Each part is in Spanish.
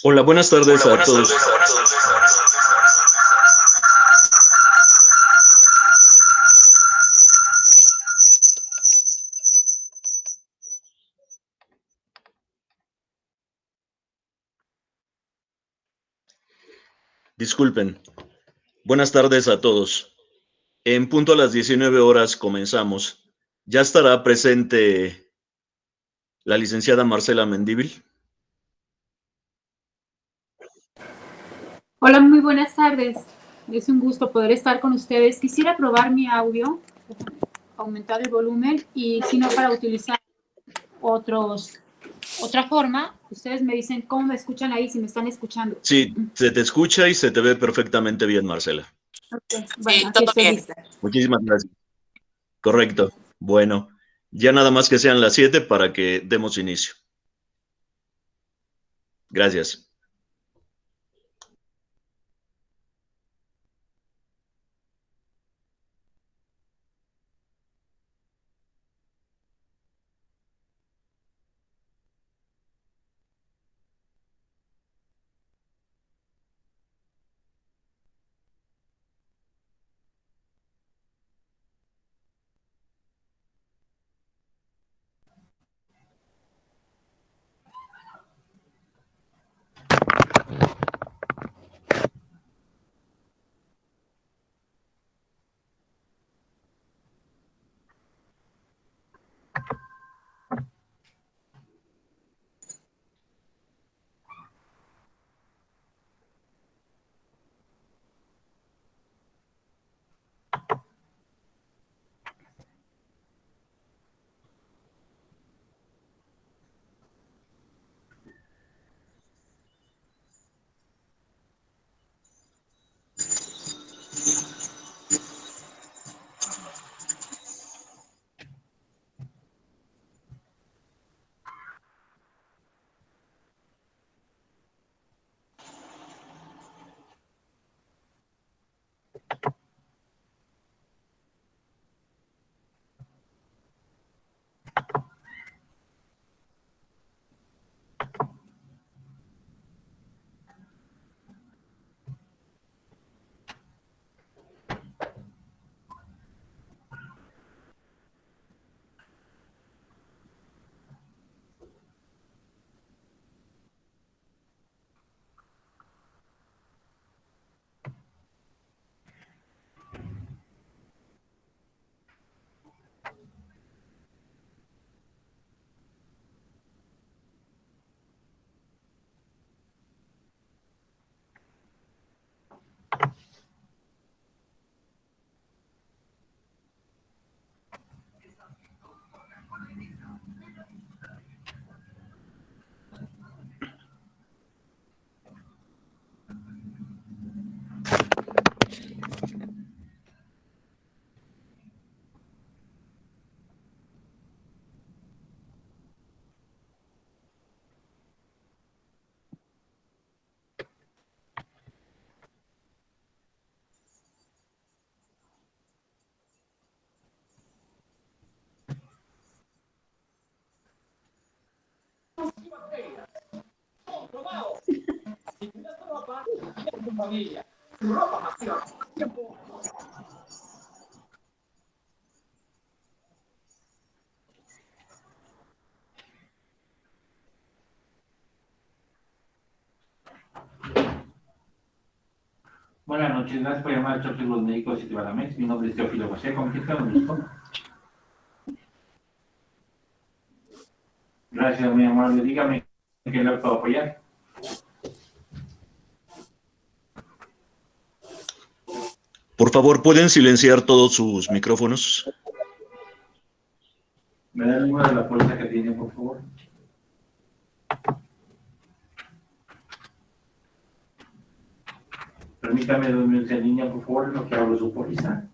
Hola, buenas tardes Hola, a buenas todos. tardes a todos. Disculpen. Buenas tardes a todos. En punto a las 19 horas comenzamos. ¿Ya estará presente la licenciada Marcela Mendívil? Hola, muy buenas tardes. Es un gusto poder estar con ustedes. Quisiera probar mi audio, aumentar el volumen y si no para utilizar otra forma. Ustedes me dicen cómo me escuchan ahí, si me están escuchando. Sí, se te escucha y se te ve perfectamente bien, Marcela. Okay. Sí, Bueno, aquí todo estoy bien. lista. Muchísimas gracias. Correcto. Bueno, ya nada más que sean las 7 para que demos inicio. Gracias. Buenas noches, gracias por llamar al Choque de los Médicos de Citibanamex. Mi nombre es Teófilo García, ¿con quién tengo el gusto? Gracias, muy amable. Dígame en qué le puedo apoyar. Por favor, ¿pueden silenciar todos sus micrófonos? ¿Me da el número de la póliza que tiene, por favor? Permítame 2 minutos en línea, por favor, lo que abro su póliza.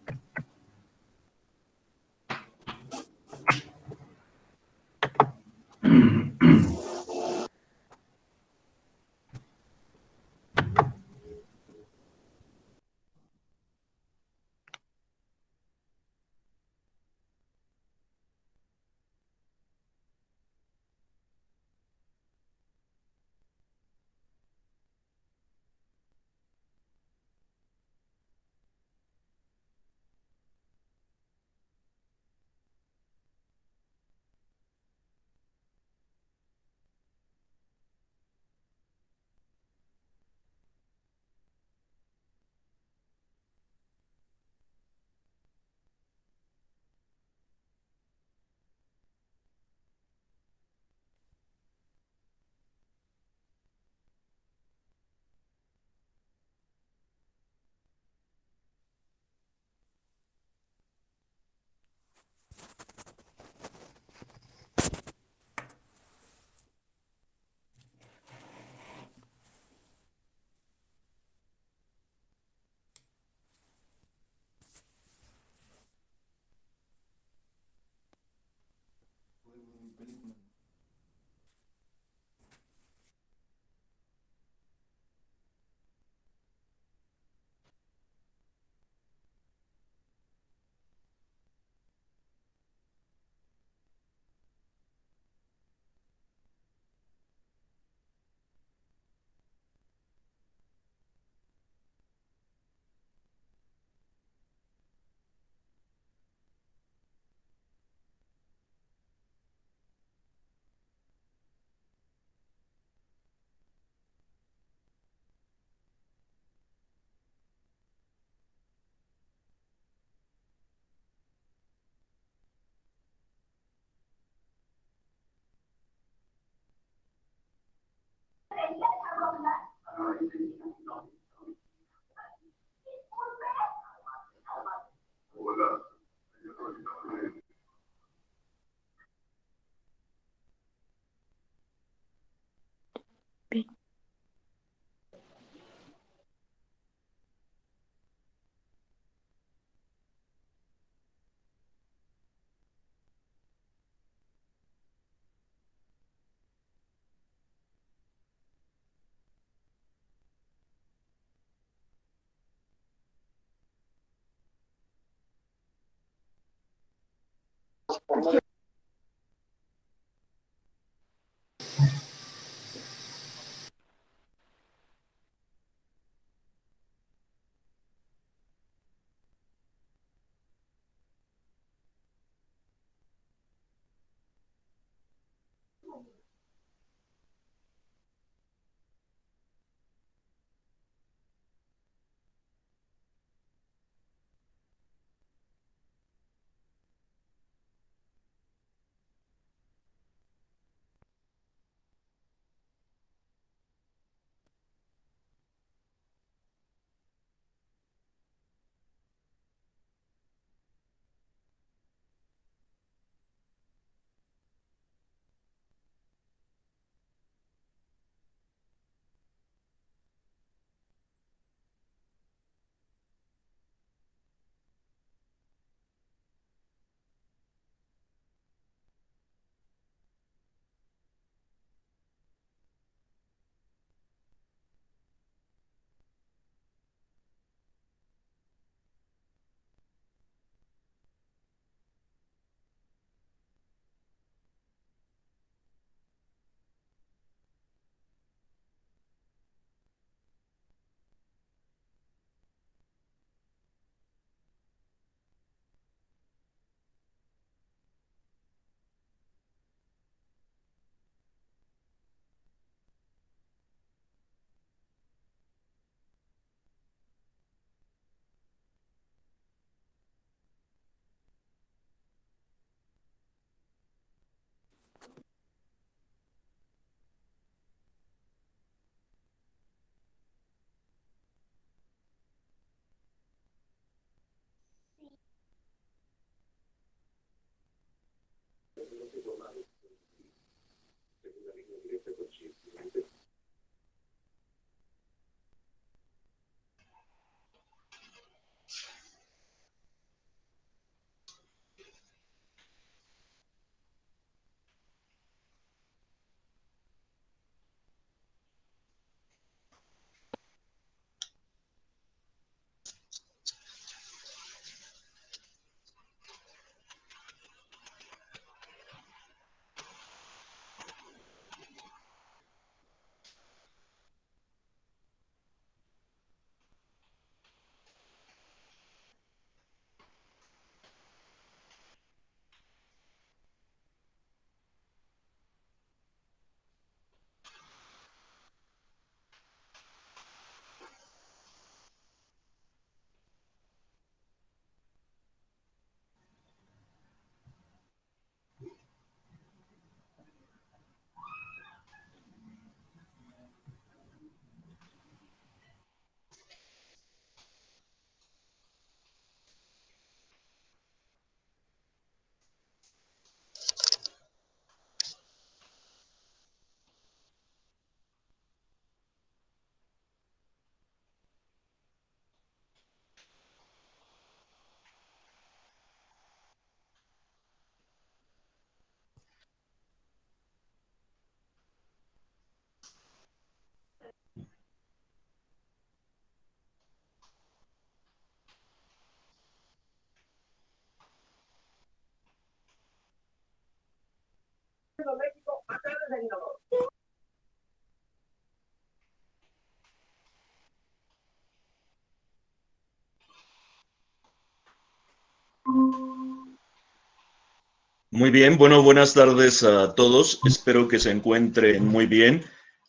Muy bien, bueno, buenas tardes a todos. Espero que se encuentren muy bien.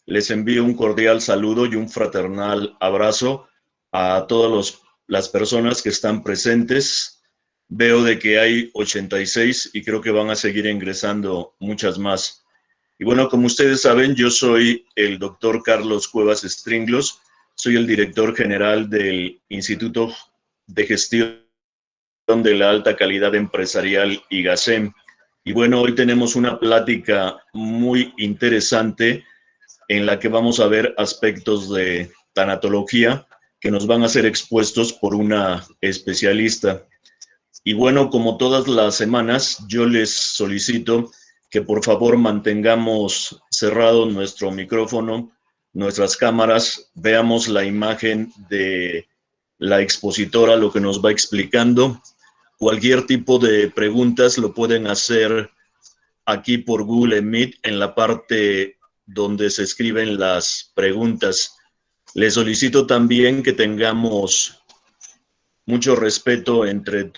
Les envío un cordial saludo y un fraternal abrazo a todas las personas que están presentes. Veo de que hay 86 y creo que van a seguir ingresando muchas más. Y bueno, como ustedes saben, yo soy el doctor Carlos Cuevas Stringlos, soy el director general del Instituto de Gestión de la Alta Calidad Empresarial, IGACEM. Y bueno, hoy tenemos una plática muy interesante en la que vamos a ver aspectos de tanatología que nos van a ser expuestos por una especialista. Y bueno, como todas las semanas, yo les solicito que por favor mantengamos cerrado nuestro micrófono, nuestras cámaras, veamos la imagen de la expositora, lo que nos va explicando. Cualquier tipo de preguntas lo pueden hacer aquí por Google Meet en la parte donde se escriben las preguntas. Les solicito también que tengamos mucho respeto entre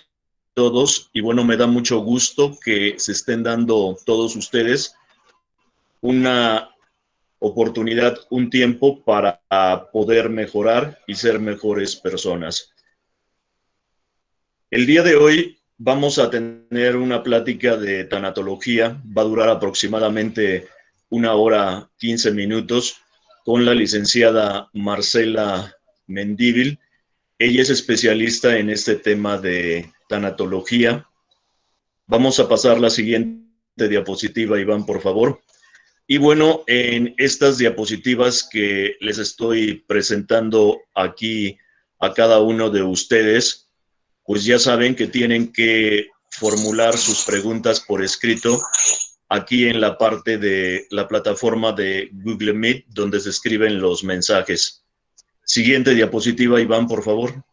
todos y bueno, me da mucho gusto que se estén dando todos ustedes una oportunidad, un tiempo para poder mejorar y ser mejores personas. El día de hoy vamos a tener una plática de tanatología, va a durar aproximadamente 1 hora 15 minutos con la licenciada Marcela Mendívil. Ella es especialista en este tema de tanatología. Vamos a pasar la siguiente diapositiva, Iván, por favor. Y bueno, en estas diapositivas que les estoy presentando aquí a cada uno de ustedes, pues ya saben que tienen que formular sus preguntas por escrito aquí en la parte de la plataforma de Google Meet, donde se escriben los mensajes. Siguiente diapositiva, Iván, por favor.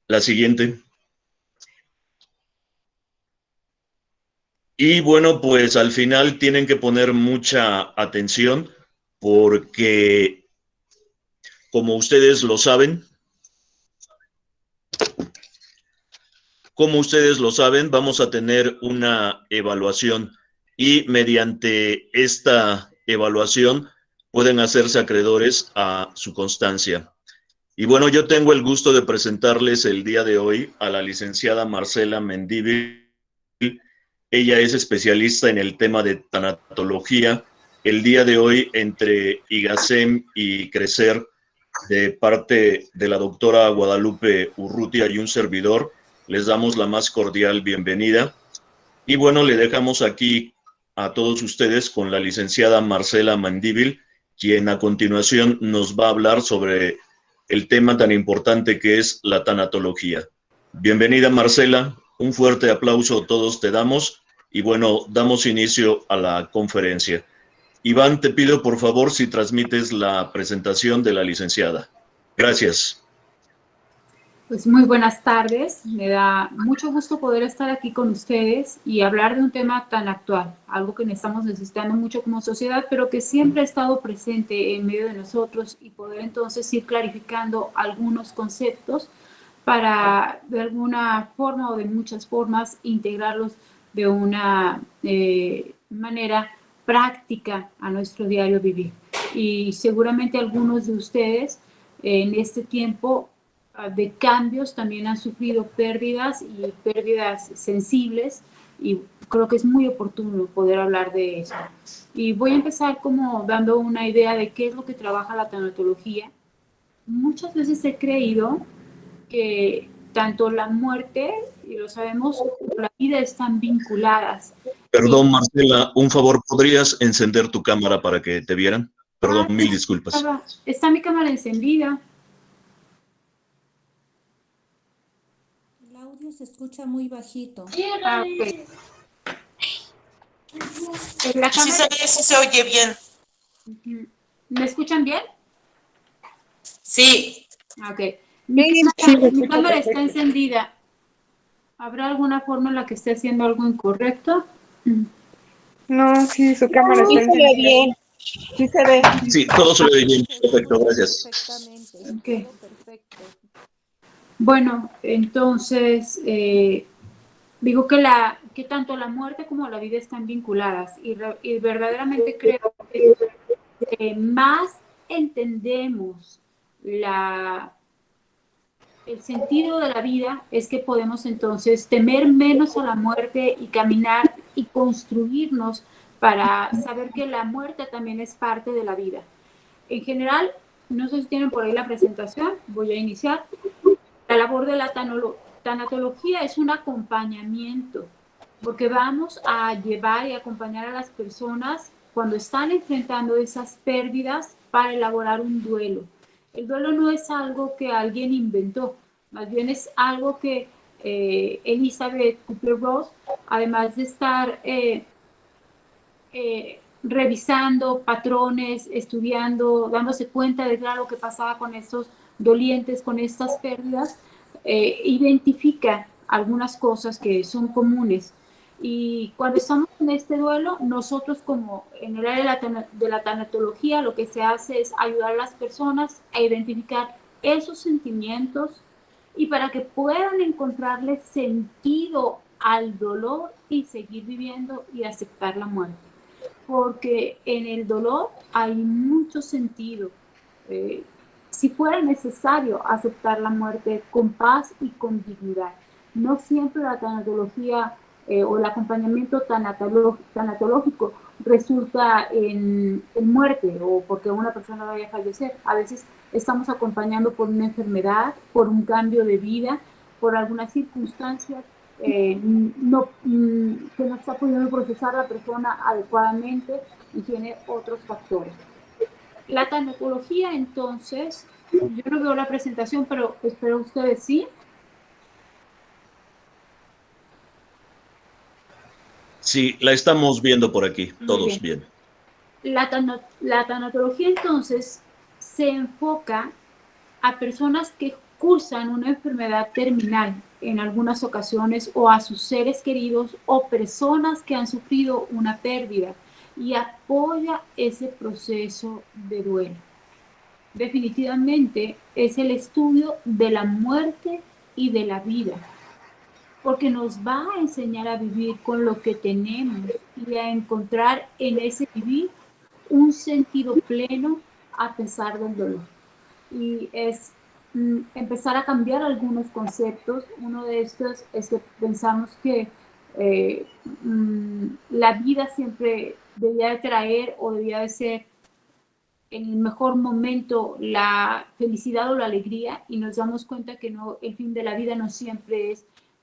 La siguiente. Y bueno, pues al final tienen que poner mucha atención porque, como ustedes lo saben, vamos a tener una evaluación y mediante esta evaluación pueden hacerse acreedores a su constancia. Y bueno, yo tengo el gusto de presentarles el día de hoy a la licenciada Marcela Mendívil. Ella es especialista en el tema de tanatología. El día de hoy, entre IGACEM y CRECER, de parte de la doctora Guadalupe Urrutia y un servidor, les damos la más cordial bienvenida. Y bueno, le dejamos aquí a todos ustedes con la licenciada Marcela Mendívil, quien a continuación nos va a hablar sobre el tema tan importante que es la tanatología. Bienvenida, Marcela. Un fuerte aplauso todos te damos y bueno, damos inicio a la conferencia. Iván, te pido por favor si transmites la presentación de la licenciada. Gracias. Pues muy buenas tardes, me da mucho gusto poder estar aquí con ustedes y hablar de un tema tan actual, algo que estamos necesitando mucho como sociedad, pero que siempre ha estado presente en medio de nosotros y poder entonces ir clarificando algunos conceptos para de alguna forma o de muchas formas integrarlos de una manera práctica a nuestro diario vivir. Y seguramente algunos de ustedes en este tiempo de cambios también han sufrido pérdidas y pérdidas sensibles y creo que es muy oportuno poder hablar de eso. Y voy a empezar como dando una idea de qué es lo que trabaja la tanatología. Muchas veces he creído que tanto la muerte, y lo sabemos, como la vida están vinculadas. Perdón, Marcela, un favor, ¿podrías encender tu cámara para que te vieran? Perdón, mil disculpas. Está mi cámara encendida. El audio se escucha muy bajito. Okay. Sí se oye bien. ¿Me escuchan bien? Sí. Ok. Mi cámara está encendida. ¿Habrá alguna forma en la que esté haciendo algo incorrecto? No, sí, su cámara está encendida. Bien. Sí se ve. Sí, todo se ve bien. Perfecto, gracias. Perfectamente. Okay. Perfecto. Bueno, entonces digo que tanto la muerte como la vida están vinculadas y verdaderamente creo que más entendemos el sentido de la vida es que podemos entonces temer menos a la muerte y caminar y construirnos para saber que la muerte también es parte de la vida. En general, no sé si tienen por ahí la presentación, voy a iniciar. La labor de la tanatología es un acompañamiento, porque vamos a llevar y acompañar a las personas cuando están enfrentando esas pérdidas para elaborar un duelo. El duelo no es algo que alguien inventó, más bien es algo que Elizabeth Kubler-Ross, además de estar revisando patrones, estudiando, dándose cuenta de lo que pasaba con estos dolientes, con estas pérdidas, identifica algunas cosas que son comunes. Y cuando estamos en este duelo, nosotros como en el área de la tanatología, lo que se hace es ayudar a las personas a identificar esos sentimientos y para que puedan encontrarle sentido al dolor y seguir viviendo y aceptar la muerte. Porque en el dolor hay mucho sentido. Si fuera necesario aceptar la muerte con paz y con dignidad. No siempre la tanatología o el acompañamiento tanatológico resulta en muerte o porque una persona vaya a fallecer. A veces estamos acompañando por una enfermedad, por un cambio de vida, por algunas circunstancias que no está pudiendo procesar la persona adecuadamente y tiene otros factores. La tanatología, entonces, yo no veo la presentación, pero espero ustedes sí. Sí, la estamos viendo por aquí, todos bien. La tanatología, entonces, se enfoca a personas que cursan una enfermedad terminal en algunas ocasiones o a sus seres queridos o personas que han sufrido una pérdida y apoya ese proceso de duelo. Definitivamente es el estudio de la muerte y de la vida, porque nos va a enseñar a vivir con lo que tenemos y a encontrar en ese vivir un sentido pleno a pesar del dolor. Y es empezar a cambiar algunos conceptos. Uno de estos es que pensamos que la vida siempre debía de traer o debía de ser en el mejor momento la felicidad o la alegría y nos damos cuenta que no, el fin de la vida no siempre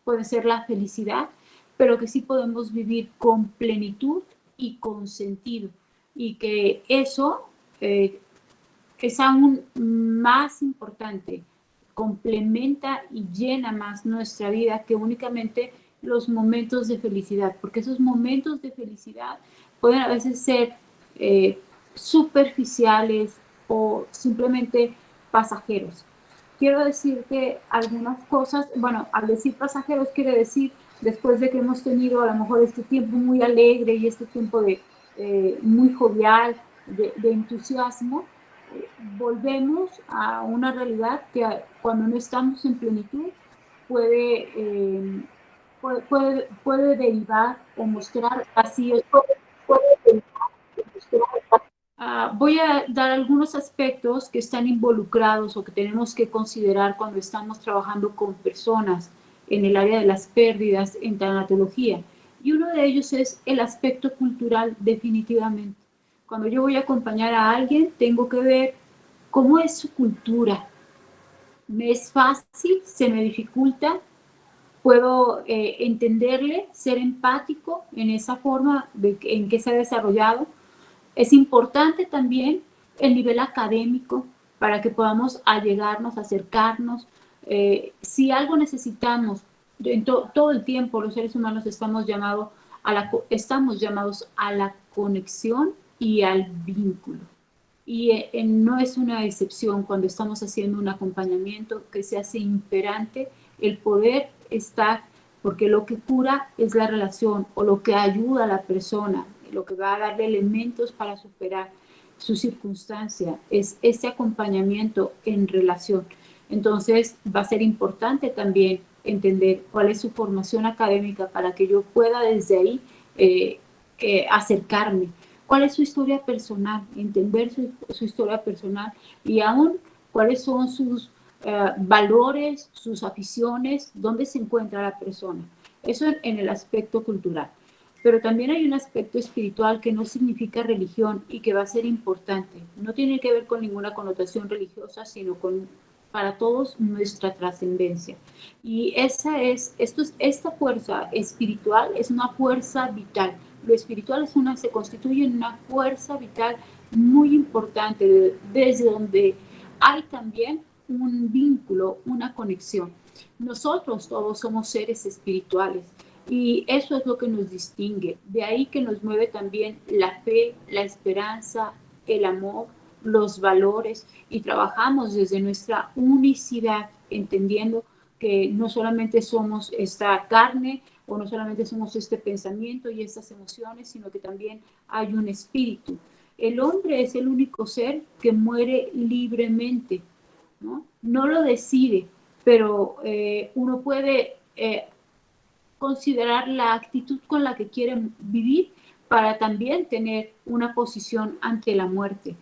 puede ser la felicidad, pero que sí podemos vivir con plenitud y con sentido y que eso es aún más importante, complementa y llena más nuestra vida que únicamente los momentos de felicidad, porque esos momentos de felicidad pueden a veces ser superficiales o simplemente pasajeros. Quiero decir que algunas cosas, bueno, al decir pasajeros quiere decir después de que hemos tenido a lo mejor este tiempo muy alegre y este tiempo de muy jovial, de entusiasmo, volvemos a una realidad que cuando no estamos en plenitud puede derivar o mostrar vacíos. Voy a dar algunos aspectos que están involucrados o que tenemos que considerar cuando estamos trabajando con personas en el área de las pérdidas en tanatología. Y uno de ellos es el aspecto cultural, definitivamente. Cuando yo voy a acompañar a alguien, tengo que ver cómo es su cultura. ¿Me es fácil? ¿Se me dificulta? ¿Puedo entenderle, ser empático en esa forma en que se ha desarrollado? Es importante también el nivel académico para que podamos allegarnos, acercarnos. Si algo necesitamos, todo el tiempo los seres humanos estamos llamados a la conexión y al vínculo. Y no es una excepción cuando estamos haciendo un acompañamiento que se hace imperante el poder estar, porque lo que cura es la relación o lo que ayuda a la persona, lo que va a darle elementos para superar su circunstancia, es ese acompañamiento en relación. Entonces va a ser importante también entender cuál es su formación académica para que yo pueda desde ahí acercarme. ¿Cuál es su historia personal? Entender su historia personal y aún cuáles son sus valores, sus aficiones, dónde se encuentra la persona. Eso en el aspecto cultural. Pero también hay un aspecto espiritual que no significa religión y que va a ser importante. No tiene que ver con ninguna connotación religiosa, sino con, para todos, nuestra trascendencia. Y esta fuerza espiritual es una fuerza vital. Lo espiritual se constituye en una fuerza vital muy importante, desde donde hay también un vínculo, una conexión. Nosotros todos somos seres espirituales y eso es lo que nos distingue. De ahí que nos mueve también la fe, la esperanza, el amor, los valores, y trabajamos desde nuestra unicidad, entendiendo que no solamente somos esta carne o no solamente somos este pensamiento y estas emociones, sino que también hay un espíritu. El hombre es el único ser que muere libremente, ¿no? No lo decide, pero uno puede considerar la actitud con la que quieren vivir para también tener una posición ante la muerte.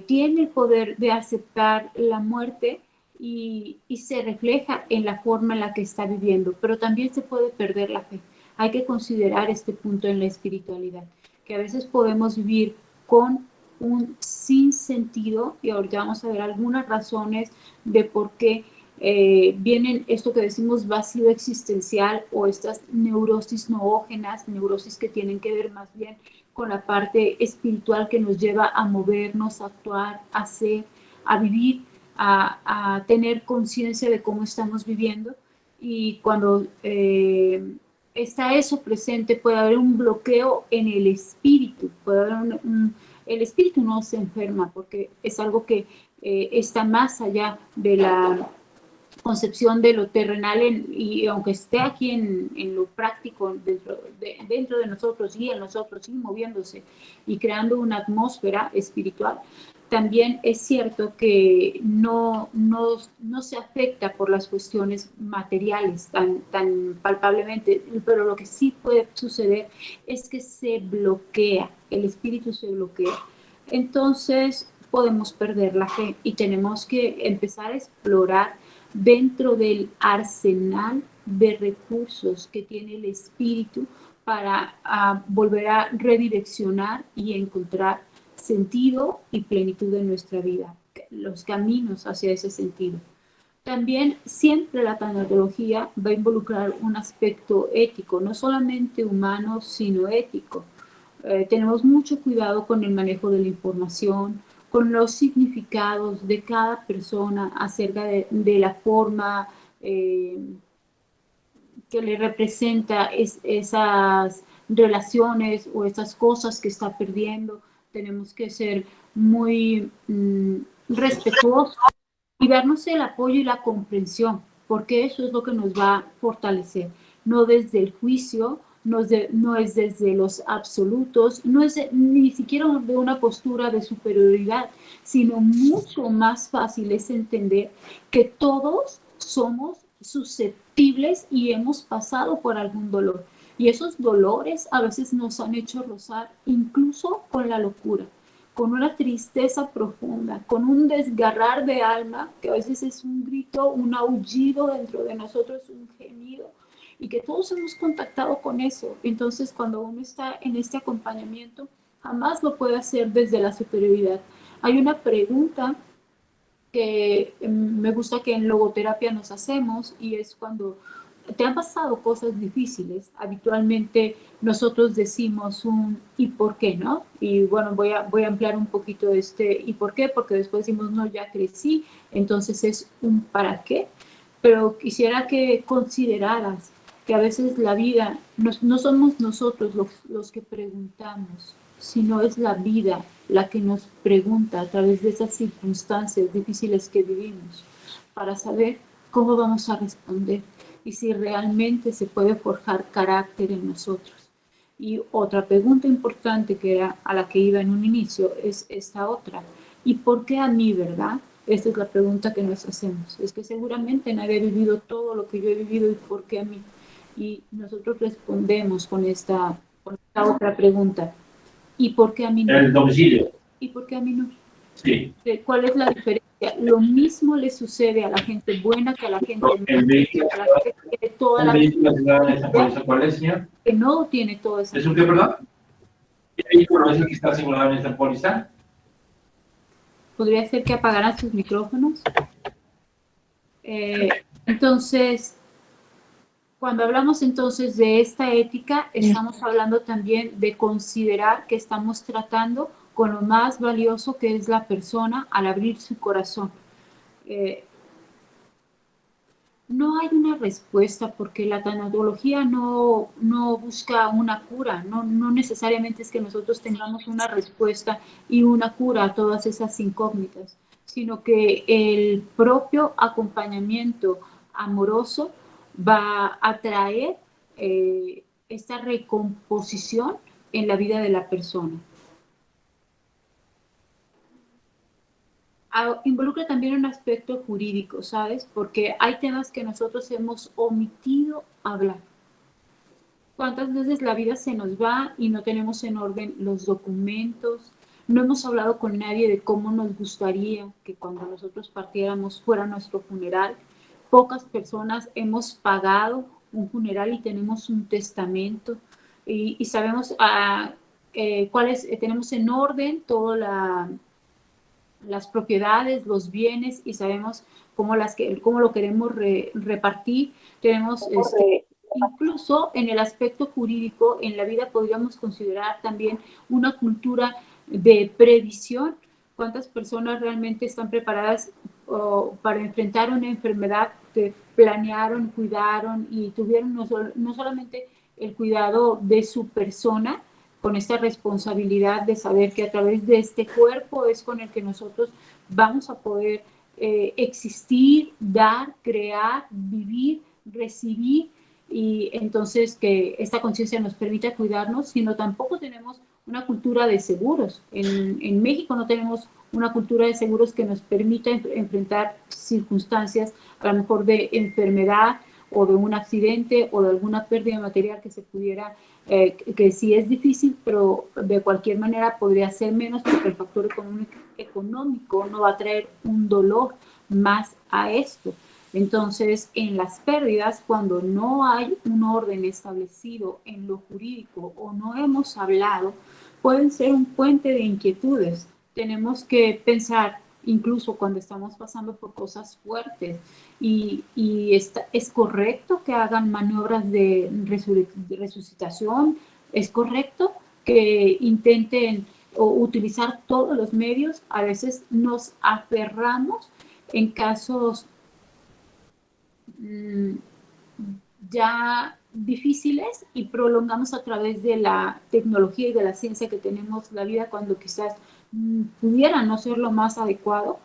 Tiene el poder de aceptar la muerte y se refleja en la forma en la que está viviendo, pero también se puede perder la fe. Hay que considerar este punto en la espiritualidad, que a veces podemos vivir con un sinsentido, y ahorita vamos a ver algunas razones de por qué vienen esto que decimos vacío existencial o estas neurosis noógenas, neurosis que tienen que ver más bien con la parte espiritual que nos lleva a movernos, a actuar, a hacer, a vivir, a tener conciencia de cómo estamos viviendo. Y cuando está eso presente, puede haber un bloqueo en el espíritu, puede haber el espíritu no se enferma porque es algo que está más allá de la concepción de lo terrenal y aunque esté aquí en lo práctico dentro de nosotros y en nosotros y moviéndose y creando una atmósfera espiritual, también es cierto que no se afecta por las cuestiones materiales tan palpablemente, pero lo que sí puede suceder es que se bloquea, el espíritu se bloquea. Entonces podemos perder la fe y tenemos que empezar a explorar dentro del arsenal de recursos que tiene el espíritu para volver a redireccionar y encontrar sentido y plenitud en nuestra vida, los caminos hacia ese sentido. También siempre la tanatología va a involucrar un aspecto ético, no solamente humano, sino ético. Tenemos mucho cuidado con el manejo de la información, con los significados de cada persona acerca de la forma que le representa esas relaciones o esas cosas que está perdiendo. Tenemos que ser muy respetuosos y darnos el apoyo y la comprensión, porque eso es lo que nos va a fortalecer, no desde el juicio, no es desde los absolutos, no es ni siquiera de una postura de superioridad, sino mucho más fácil es entender que todos somos susceptibles y hemos pasado por algún dolor. Y esos dolores a veces nos han hecho rozar incluso con la locura, con una tristeza profunda, con un desgarrar de alma, que a veces es un grito, un aullido dentro de nosotros, un gemido, y que todos hemos contactado con eso. Entonces, cuando uno está en este acompañamiento, jamás lo puede hacer desde la superioridad. Hay una pregunta que me gusta que en logoterapia nos hacemos y es cuando te han pasado cosas difíciles, habitualmente nosotros decimos un ¿y por qué? ¿No? Y bueno, voy a ampliar un poquito este ¿y por qué? Porque después decimos no, ya crecí, entonces es un ¿para qué? Pero quisiera que consideraras que a veces la vida, no somos nosotros los que preguntamos, sino es la vida la que nos pregunta a través de esas circunstancias difíciles que vivimos para saber cómo vamos a responder y si realmente se puede forjar carácter en nosotros. Y otra pregunta importante que era a la que iba en un inicio es esta otra. ¿Y por qué a mí, verdad? Esta es la pregunta que nos hacemos. Es que seguramente nadie ha vivido todo lo que yo he vivido y ¿por qué a mí? Y nosotros respondemos con esta otra pregunta. ¿Y por qué a mí no? El domicilio. ¿Y por qué a mí no? Sí. ¿Cuál es la diferencia? Lo mismo le sucede a la gente buena que a la gente mala, El vehículo, a la gente que tiene toda la ciudadano de esta póliza, ¿cuál es, señor? que no tiene todo eso. ¿Es un qué, perdón? ¿Qué vehículo es el que está asegurado en esta póliza? Podría ser que apagaran sus micrófonos. Entonces, cuando hablamos entonces de esta ética, estamos hablando también de considerar que estamos tratando con lo más valioso que es la persona al abrir su corazón. No hay una respuesta porque la tanatología no busca una cura, no necesariamente es que nosotros tengamos una respuesta y una cura a todas esas incógnitas, sino que el propio acompañamiento amoroso va a traer esta recomposición en la vida de la persona. Involucra también un aspecto jurídico, ¿sabes? Porque hay temas que nosotros hemos omitido hablar. ¿Cuántas veces la vida se nos va y no tenemos en orden los documentos? No hemos hablado con nadie de cómo nos gustaría que cuando nosotros partiéramos fuera nuestro funeral. Pocas personas hemos pagado un funeral y tenemos un testamento y sabemos cuáles, tenemos en orden toda las propiedades, los bienes y sabemos cómo lo queremos repartir. Tenemos incluso en el aspecto jurídico, en la vida podríamos considerar también una cultura de previsión. ¿Cuántas personas realmente están preparadas para enfrentar una enfermedad que planearon, cuidaron y tuvieron no solamente el cuidado de su persona, con esta responsabilidad de saber que a través de este cuerpo es con el que nosotros vamos a poder existir, dar, crear, vivir, recibir, y entonces que esta conciencia nos permita cuidarnos, sino tampoco tenemos una cultura de seguros. En México no tenemos una cultura de seguros que nos permita enfrentar circunstancias a lo mejor de enfermedad o de un accidente o de alguna pérdida material que se pudiera que sí es difícil, pero de cualquier manera podría ser menos porque el factor económico no va a traer un dolor más a esto. Entonces, en las pérdidas, cuando no hay un orden establecido en lo jurídico o no hemos hablado, pueden ser un puente de inquietudes. Tenemos que pensar, incluso cuando estamos pasando por cosas fuertes, y es correcto que hagan maniobras de resucitación, es correcto que intenten utilizar todos los medios. A veces nos aferramos en casos ya difíciles y prolongamos a través de la tecnología y de la ciencia que tenemos la vida cuando quizás pudiera no ser lo más adecuado,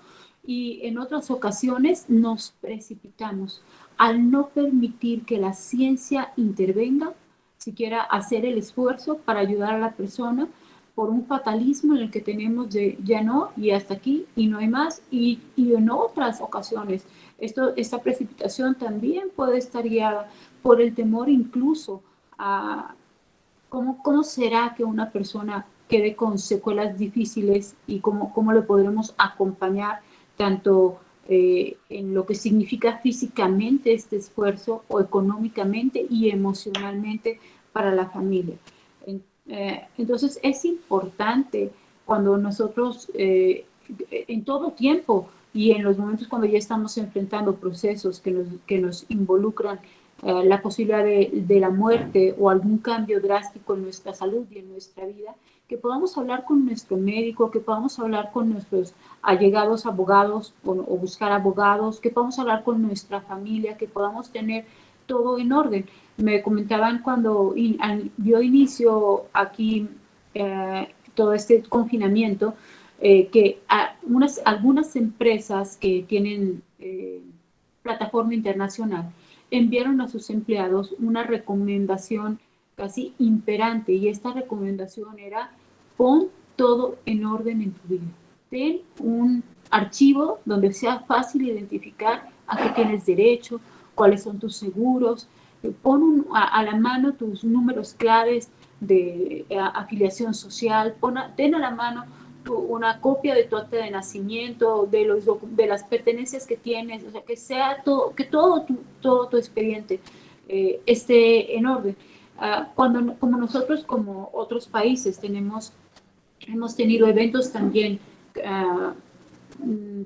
y en otras ocasiones nos precipitamos al no permitir que la ciencia intervenga, siquiera hacer el esfuerzo para ayudar a la persona por un fatalismo en el que tenemos de ya no y hasta aquí y no hay más, y en otras ocasiones esta precipitación también puede estar guiada por el temor incluso a cómo será que una persona quede con secuelas difíciles y cómo le podremos acompañar tanto en lo que significa físicamente este esfuerzo o económicamente y emocionalmente para la familia. Entonces es importante cuando nosotros en todo tiempo y en los momentos cuando ya estamos enfrentando procesos que nos involucran la posibilidad de la muerte o algún cambio drástico en nuestra salud y en nuestra vida, que podamos hablar con nuestro médico, que podamos hablar con nuestros allegados abogados o buscar abogados, que podamos hablar con nuestra familia, que podamos tener todo en orden. Me comentaban cuando dio inicio aquí todo este confinamiento, que algunas empresas que tienen plataforma internacional enviaron a sus empleados una recomendación casi imperante, y esta recomendación era: pon todo en orden en tu vida. Ten un archivo donde sea fácil identificar a qué tienes derecho, cuáles son tus seguros, pon a la mano tus números claves de afiliación social, ten a la mano una copia de tu acta de nacimiento, de las pertenencias que tienes, o sea, que sea todo, que todo tu expediente esté en orden. Como nosotros, como otros países, hemos tenido eventos también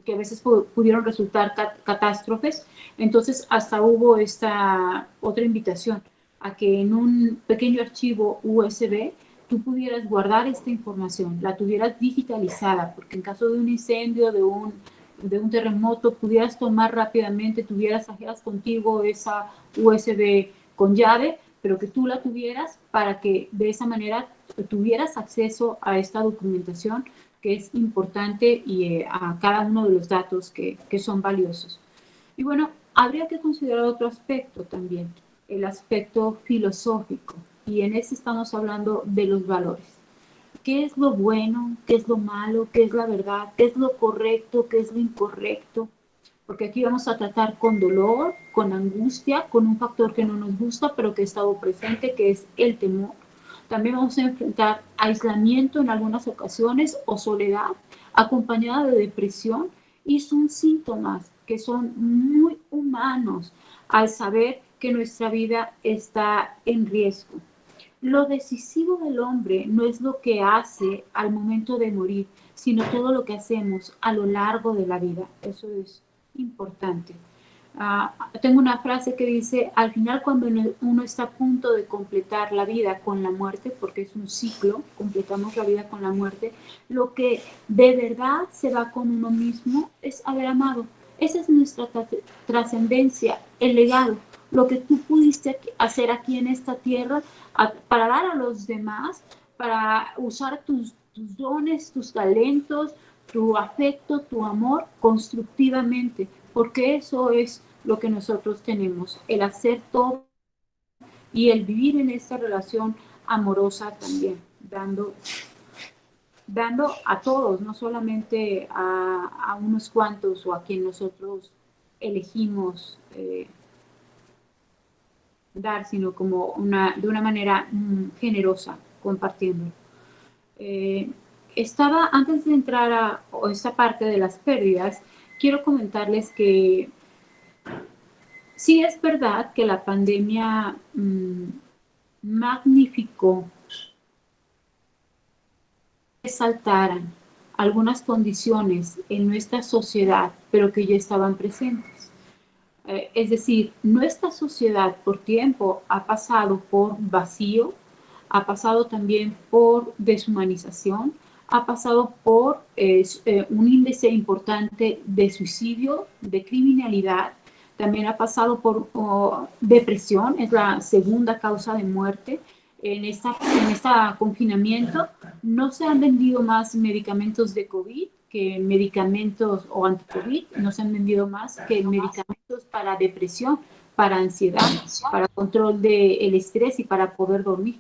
que a veces pudieron resultar catástrofes, entonces hasta hubo esta otra invitación a que en un pequeño archivo USB tú pudieras guardar esta información, la tuvieras digitalizada, porque en caso de un incendio, de un terremoto, pudieras tomar rápidamente, trajeras contigo esa USB con llave, pero que tú la tuvieras para que de esa manera tuvieras acceso a esta documentación que es importante y a cada uno de los datos que son valiosos. Y bueno, habría que considerar otro aspecto también, el aspecto filosófico, y en ese estamos hablando de los valores. ¿Qué es lo bueno? ¿Qué es lo malo? ¿Qué es la verdad? ¿Qué es lo correcto? ¿Qué es lo incorrecto? Porque aquí vamos a tratar con dolor, con angustia, con un factor que no nos gusta, pero que ha estado presente, que es el temor. También vamos a enfrentar aislamiento en algunas ocasiones o soledad, acompañada de depresión, y son síntomas que son muy humanos al saber que nuestra vida está en riesgo. Lo decisivo del hombre no es lo que hace al momento de morir, sino todo lo que hacemos a lo largo de la vida. Eso es importante. Tengo una frase que dice, al final cuando uno está a punto de completar la vida con la muerte, porque es un ciclo, completamos la vida con la muerte, lo que de verdad se va con uno mismo es haber amado. Esa es nuestra trascendencia, el legado, lo que tú pudiste hacer aquí en esta tierra para dar a los demás, para usar tus dones, tus talentos, tu afecto, tu amor constructivamente, porque eso es lo que nosotros tenemos, el hacer todo y el vivir en esta relación amorosa también, dando a todos, no solamente a unos cuantos o a quien nosotros elegimos dar, sino como de una manera generosa, compartiendo. Antes de entrar a esta parte de las pérdidas, quiero comentarles que sí es verdad que la pandemia magnificó, resaltaran algunas condiciones en nuestra sociedad, pero que ya estaban presentes. Es decir, nuestra sociedad por tiempo ha pasado por vacío, ha pasado también por deshumanización, ha pasado por un índice importante de suicidio, de criminalidad, también ha pasado por depresión, es la segunda causa de muerte. En este confinamiento no se han vendido más medicamentos de COVID que medicamentos o anti-COVID, no se han vendido más que medicamentos para depresión, para ansiedad, para control del estrés y para poder dormir.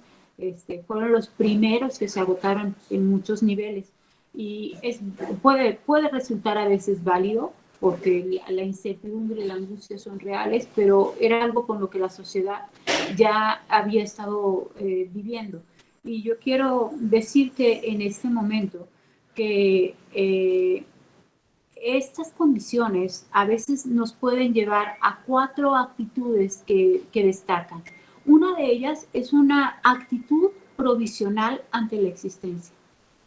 Fueron los primeros que se agotaron en muchos niveles. Y puede resultar a veces válido, porque la incertidumbre y la angustia son reales, pero era algo con lo que la sociedad ya había estado viviendo. Y yo quiero decirte en este momento que estas condiciones a veces nos pueden llevar a 4 actitudes que destacan. Una de ellas es una actitud provisional ante la existencia.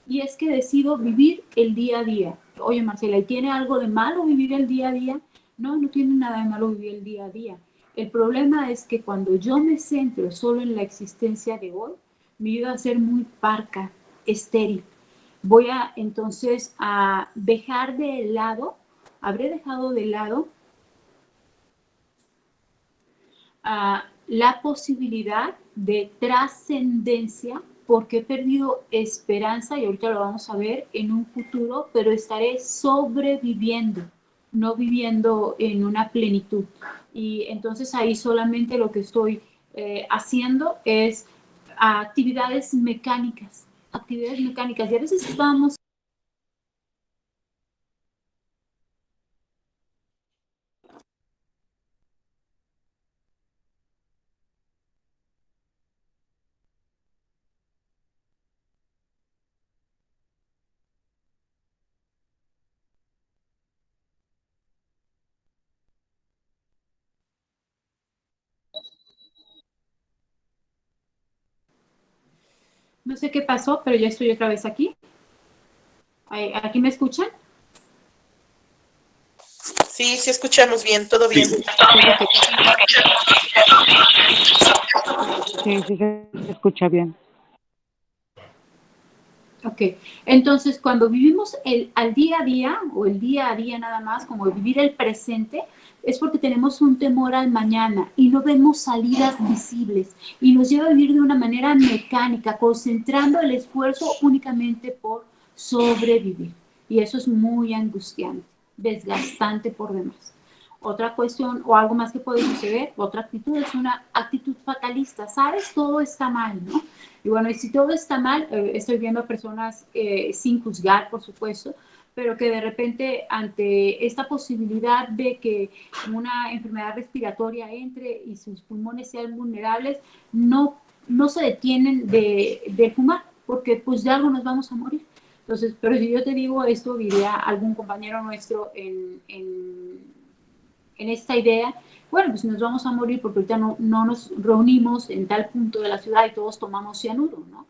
Y es que decido vivir el día a día. Oye, Marcela, ¿y tiene algo de malo vivir el día a día? No, no tiene nada de malo vivir el día a día. El problema es que cuando yo me centro solo en la existencia de hoy, mi vida va a ser muy parca, estéril. Voy a entonces a dejar de lado, habré dejado de lado la posibilidad de trascendencia porque he perdido esperanza y ahorita lo vamos a ver en un futuro, pero estaré sobreviviendo, no viviendo en una plenitud. Y entonces ahí solamente lo que estoy haciendo es actividades mecánicas, actividades mecánicas. Y a veces estábamos No sé qué pasó, pero ya estoy otra vez aquí. ¿Aquí me escuchan? Sí, sí escuchamos bien, todo bien. Sí, sí se escucha bien. Ok, entonces cuando vivimos al día a día o el día a día nada más, como vivir el presente, es porque tenemos un temor al mañana y no vemos salidas visibles y nos lleva a vivir de una manera mecánica, concentrando el esfuerzo únicamente por sobrevivir. Y eso es muy angustiante, desgastante por demás. Otra cuestión o algo más que puede suceder, otra actitud es una actitud fatalista, ¿sabes? Todo está mal, ¿no? Y bueno, y si todo está mal, estoy viendo a personas sin juzgar, por supuesto, pero que de repente ante esta posibilidad de que una enfermedad respiratoria entre y sus pulmones sean vulnerables, no se detienen de fumar, porque pues de algo nos vamos a morir. Entonces, pero si yo te digo esto, diría algún compañero nuestro en esta idea, bueno, pues nos vamos a morir porque ahorita no nos reunimos en tal punto de la ciudad y todos tomamos cianuro, ¿no?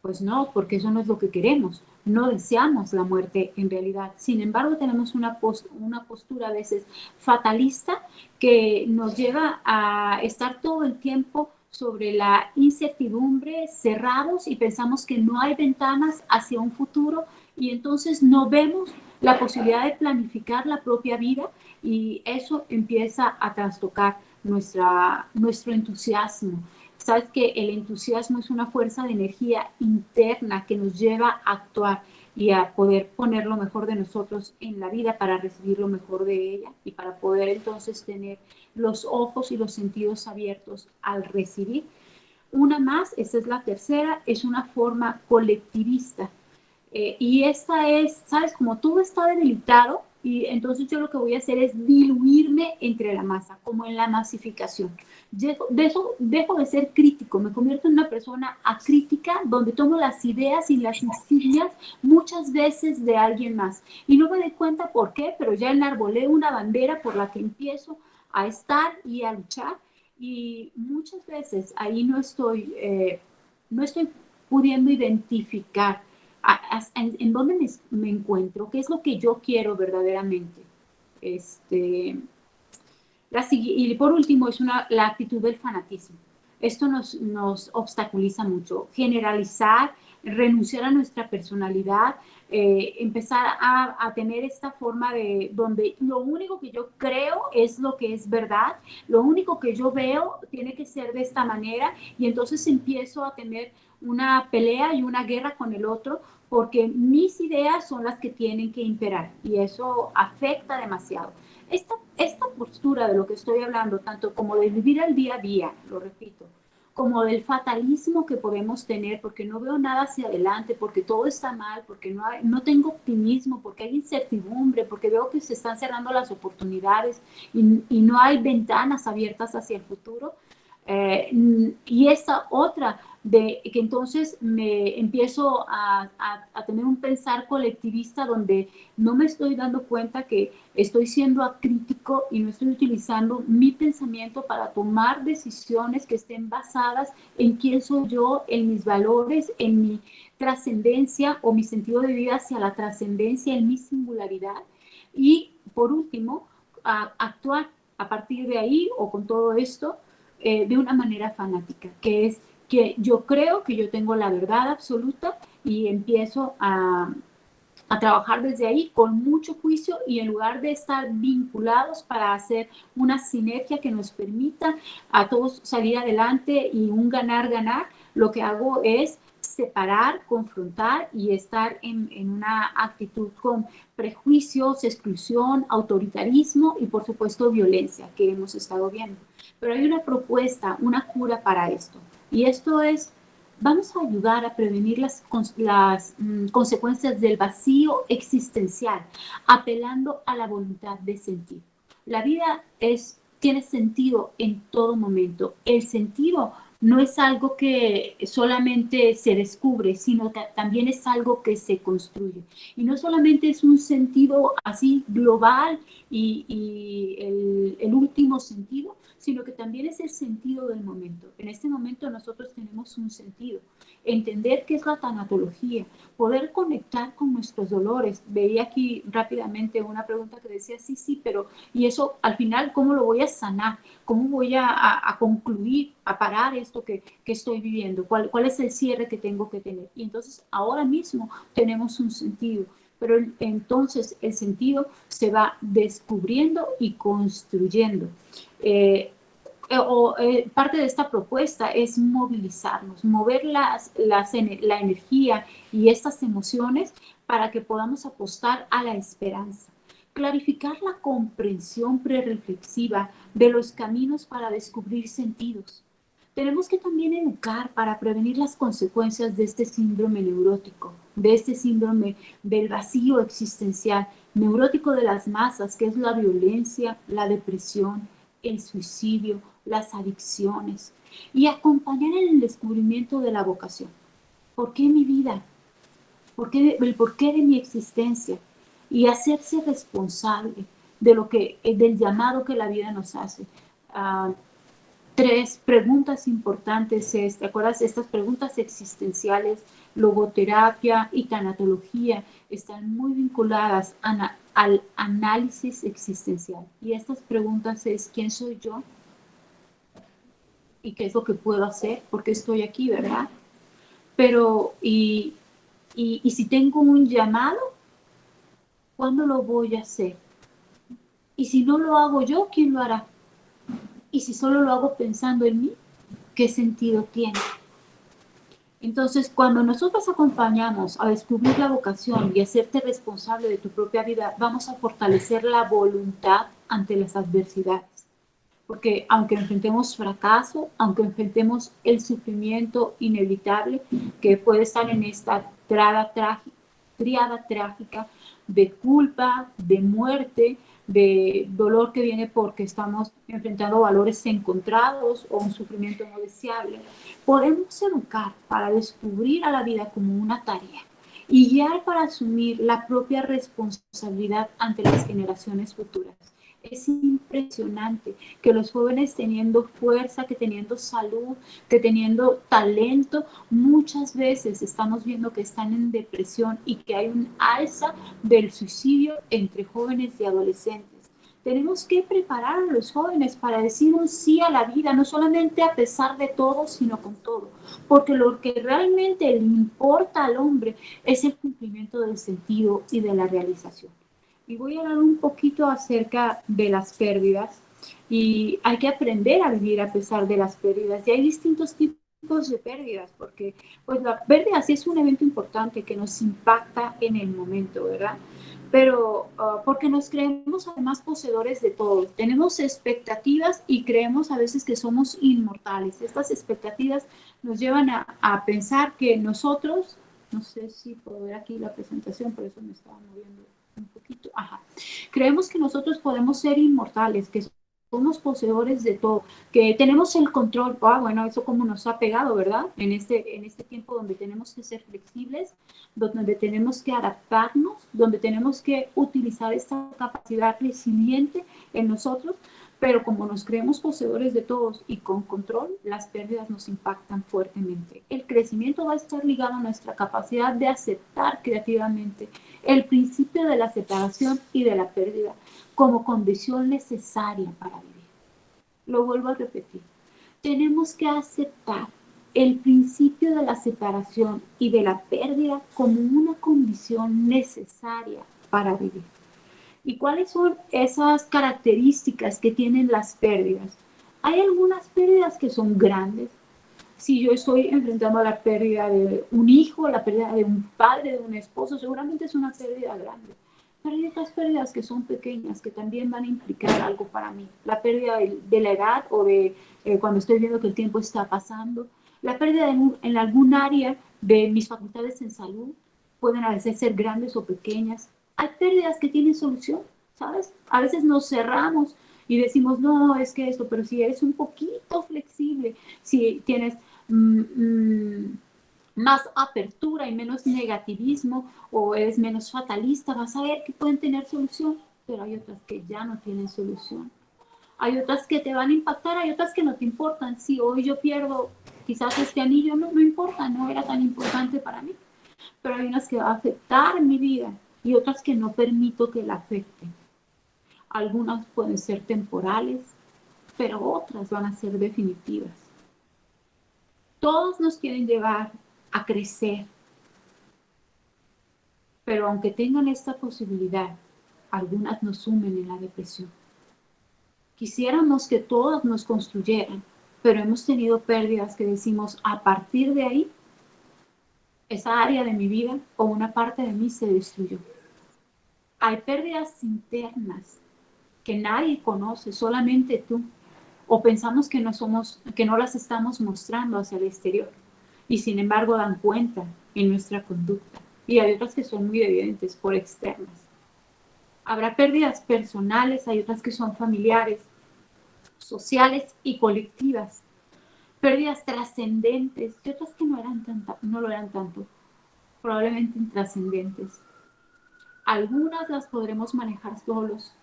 Pues no, porque eso no es lo que queremos. No deseamos la muerte en realidad. Sin embargo, tenemos una postura a veces fatalista que nos lleva a estar todo el tiempo sobre la incertidumbre, cerrados y pensamos que no hay ventanas hacia un futuro y entonces no vemos la posibilidad de planificar la propia vida y eso empieza a trastocar nuestro entusiasmo. Sabes que el entusiasmo es una fuerza de energía interna que nos lleva a actuar y a poder poner lo mejor de nosotros en la vida para recibir lo mejor de ella y para poder entonces tener los ojos y los sentidos abiertos al recibir. Una más, esta es la tercera, es una forma colectivista. Y esta es, ¿sabes? Como todo está debilitado, y entonces yo lo que voy a hacer es diluirme entre la masa, como en la masificación. Dejo de ser crítico, me convierto en una persona acrítica, donde tomo las ideas y las insignias muchas veces de alguien más. Y no me doy cuenta por qué, pero ya enarbolé una bandera por la que empiezo a estar y a luchar. Y muchas veces ahí no estoy pudiendo identificar en dónde me encuentro, qué es lo que yo quiero verdaderamente. Y por último es la actitud del fanatismo. Esto nos obstaculiza mucho. Generalizar, renunciar a nuestra personalidad, empezar a tener esta forma de donde lo único que yo creo es lo que es verdad, lo único que yo veo tiene que ser de esta manera y entonces empiezo a tener una pelea y una guerra con el otro porque mis ideas son las que tienen que imperar y eso afecta demasiado. Esta postura de lo que estoy hablando, tanto como de vivir el día a día, lo repito, como del fatalismo que podemos tener, porque no veo nada hacia adelante, porque todo está mal, porque no tengo optimismo, porque hay incertidumbre, porque veo que se están cerrando las oportunidades y no hay ventanas abiertas hacia el futuro. Y esta otra, de que entonces me empiezo a tener un pensar colectivista donde no me estoy dando cuenta que estoy siendo acrítico y no estoy utilizando mi pensamiento para tomar decisiones que estén basadas en quién soy yo, en mis valores, en mi trascendencia o mi sentido de vida hacia la trascendencia, en mi singularidad. Y por último, actuar a partir de ahí o con todo esto de una manera fanática, que es que yo creo que yo tengo la verdad absoluta y empiezo a trabajar desde ahí con mucho juicio y en lugar de estar vinculados para hacer una sinergia que nos permita a todos salir adelante y un ganar-ganar, lo que hago es separar, confrontar y estar en una actitud con prejuicios, exclusión, autoritarismo y por supuesto violencia que hemos estado viendo. Pero hay una propuesta, una cura para esto y esto es vamos a ayudar a prevenir las consecuencias del vacío existencial, apelando a la voluntad de sentir. La vida tiene sentido en todo momento. El sentido no es algo que solamente se descubre, sino que también es algo que se construye. Y no solamente es un sentido así global y el último sentido, sino que también es el sentido del momento. En este momento nosotros tenemos un sentido. Entender qué es la tanatología, poder conectar con nuestros dolores. Veía aquí rápidamente una pregunta que decía, sí, pero ¿y eso al final cómo lo voy a sanar? ¿Cómo voy a concluir, a parar esto que estoy viviendo? ¿Cuál es el cierre que tengo que tener? Y entonces ahora mismo tenemos un sentido, pero entonces el sentido se va descubriendo y construyendo. Parte de esta propuesta es movilizarnos, mover la energía y estas emociones para que podamos apostar a la esperanza. Clarificar la comprensión prereflexiva de los caminos para descubrir sentidos. Tenemos que también educar para prevenir las consecuencias de este síndrome neurótico, de este síndrome del vacío existencial, neurótico de las masas, que es la violencia, la depresión, el suicidio, las adicciones, y acompañar en el descubrimiento de la vocación. ¿Por qué mi vida? El porqué de mi existencia? Y hacerse responsable de del llamado que la vida nos hace. 3 preguntas importantes, ¿te acuerdas? Estas preguntas existenciales, logoterapia y tanatología están muy vinculadas al análisis existencial. Y estas preguntas es, ¿quién soy yo? ¿Y qué es lo que puedo hacer? ¿Por qué estoy aquí, verdad? Pero, y si tengo un llamado, ¿cuándo lo voy a hacer? Y si no lo hago yo, ¿quién lo hará? Y si solo lo hago pensando en mí, ¿qué sentido tiene? Entonces, cuando nosotros acompañamos a descubrir la vocación y hacerte responsable de tu propia vida, vamos a fortalecer la voluntad ante las adversidades. Porque aunque enfrentemos fracaso, aunque enfrentemos el sufrimiento inevitable que puede estar en esta tríada trágica de culpa, de muerte, de dolor que viene porque estamos enfrentando valores encontrados o un sufrimiento no deseable, podemos educar para descubrir a la vida como una tarea y guiar para asumir la propia responsabilidad ante las generaciones futuras. Es impresionante que los jóvenes teniendo fuerza, que teniendo salud, que teniendo talento, muchas veces estamos viendo que están en depresión y que hay un alza del suicidio entre jóvenes y adolescentes. Tenemos que preparar a los jóvenes para decir un sí a la vida, no solamente a pesar de todo, sino con todo. Porque lo que realmente le importa al hombre es el cumplimiento del sentido y de la realización. Y voy a hablar un poquito acerca de las pérdidas. Y hay que aprender a vivir a pesar de las pérdidas. Y hay distintos tipos de pérdidas, porque pues la pérdida sí es un evento importante que nos impacta en el momento, ¿verdad? Pero porque nos creemos además poseedores de todo. Tenemos expectativas y creemos a veces que somos inmortales. Estas expectativas nos llevan a pensar que nosotros, no sé si puedo ver aquí la presentación, por eso me estaba moviendo un poquito. Ajá. Creemos que nosotros podemos ser inmortales, que somos poseedores de todo, que tenemos el control. Bueno, eso como nos ha pegado, ¿verdad? En este tiempo donde tenemos que ser flexibles, donde tenemos que adaptarnos, donde tenemos que utilizar esta capacidad resiliente en nosotros, pero como nos creemos poseedores de todos y con control, las pérdidas nos impactan fuertemente. El crecimiento va a estar ligado a nuestra capacidad de aceptar creativamente el principio de la separación y de la pérdida como condición necesaria para vivir. Lo vuelvo a repetir. Tenemos que aceptar el principio de la separación y de la pérdida como una condición necesaria para vivir. ¿Y cuáles son esas características que tienen las pérdidas? Hay algunas pérdidas que son grandes. Si yo estoy enfrentando a la pérdida de un hijo, la pérdida de un padre, de un esposo, seguramente es una pérdida grande. Pero hay otras pérdidas que son pequeñas, que también van a implicar algo para mí. La pérdida de la edad o de cuando estoy viendo que el tiempo está pasando. La pérdida en algún área de mis facultades en salud pueden a veces ser grandes o pequeñas. Hay pérdidas que tienen solución, ¿sabes? A veces nos cerramos y decimos, no, es que esto, pero si eres un poquito flexible, si tienes más apertura y menos negativismo o eres menos fatalista, vas a ver que pueden tener solución, pero hay otras que ya no tienen solución. Hay otras que te van a impactar, hay otras que no te importan. Si hoy yo pierdo quizás este anillo, no importa, no era tan importante para mí. Pero hay unas que va a afectar mi vida y otras que no permito que la afecten. Algunas pueden ser temporales, pero otras van a ser definitivas. Todos nos quieren llevar a crecer, pero aunque tengan esta posibilidad, algunas nos sumen en la depresión. Quisiéramos que todas nos construyeran, pero hemos tenido pérdidas que decimos, a partir de ahí, esa área de mi vida o una parte de mí se destruyó. Hay pérdidas internas que nadie conoce, solamente tú. O pensamos que no las estamos mostrando hacia el exterior. Y sin embargo dan cuenta en nuestra conducta. Y hay otras que son muy evidentes por externas. Habrá pérdidas personales, hay otras que son familiares, sociales y colectivas. Pérdidas trascendentes y otras que no lo eran tanto, probablemente intrascendentes. Algunas las podremos manejar solos,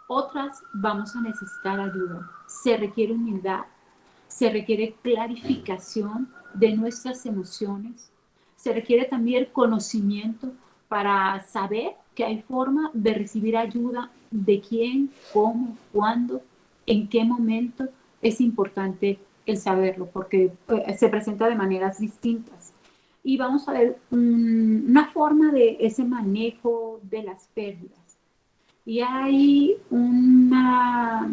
otras vamos a necesitar ayuda. Se requiere humildad, se requiere clarificación de nuestras emociones, se requiere también conocimiento para saber que hay forma de recibir ayuda de quién, cómo, cuándo, en qué momento. Es importante el saberlo porque se presenta de maneras distintas. Y vamos a ver una forma de ese manejo de las pérdidas. Y hay una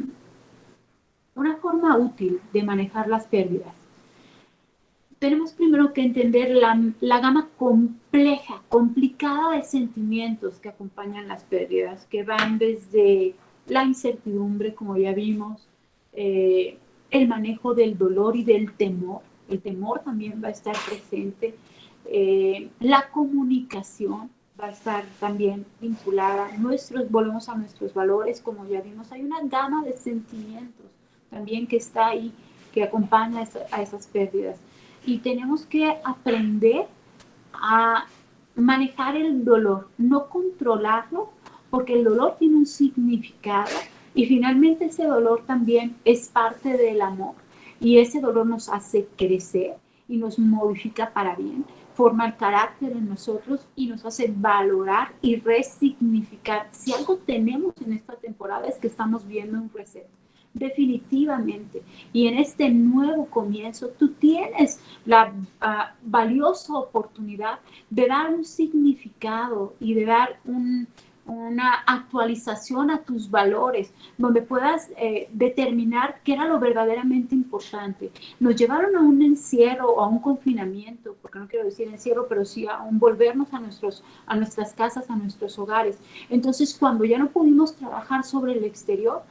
forma útil de manejar las pérdidas. Tenemos primero que entender la gama compleja, complicada de sentimientos que acompañan las pérdidas, que van desde la incertidumbre, como ya vimos, el manejo del dolor y del temor. El temor también va a estar presente. La comunicación va a estar también vinculada. Volvemos a nuestros valores, como ya vimos. Hay una gama de sentimientos también que está ahí, que acompaña a esas pérdidas. Y tenemos que aprender a manejar el dolor, no controlarlo, porque el dolor tiene un significado y finalmente ese dolor también es parte del amor y ese dolor nos hace crecer y nos modifica para bien, forma el carácter en nosotros y nos hace valorar y resignificar. Si algo tenemos en esta temporada es que estamos viendo un reset. Definitivamente. Y en este nuevo comienzo tú tienes la valiosa oportunidad de dar un significado y de dar una actualización a tus valores, donde puedas determinar qué era lo verdaderamente importante. Nos llevaron a un encierro o a un confinamiento, porque no quiero decir encierro, pero sí a un volvernos a nuestras casas, a nuestros hogares. Entonces, cuando ya no pudimos trabajar sobre el exterior,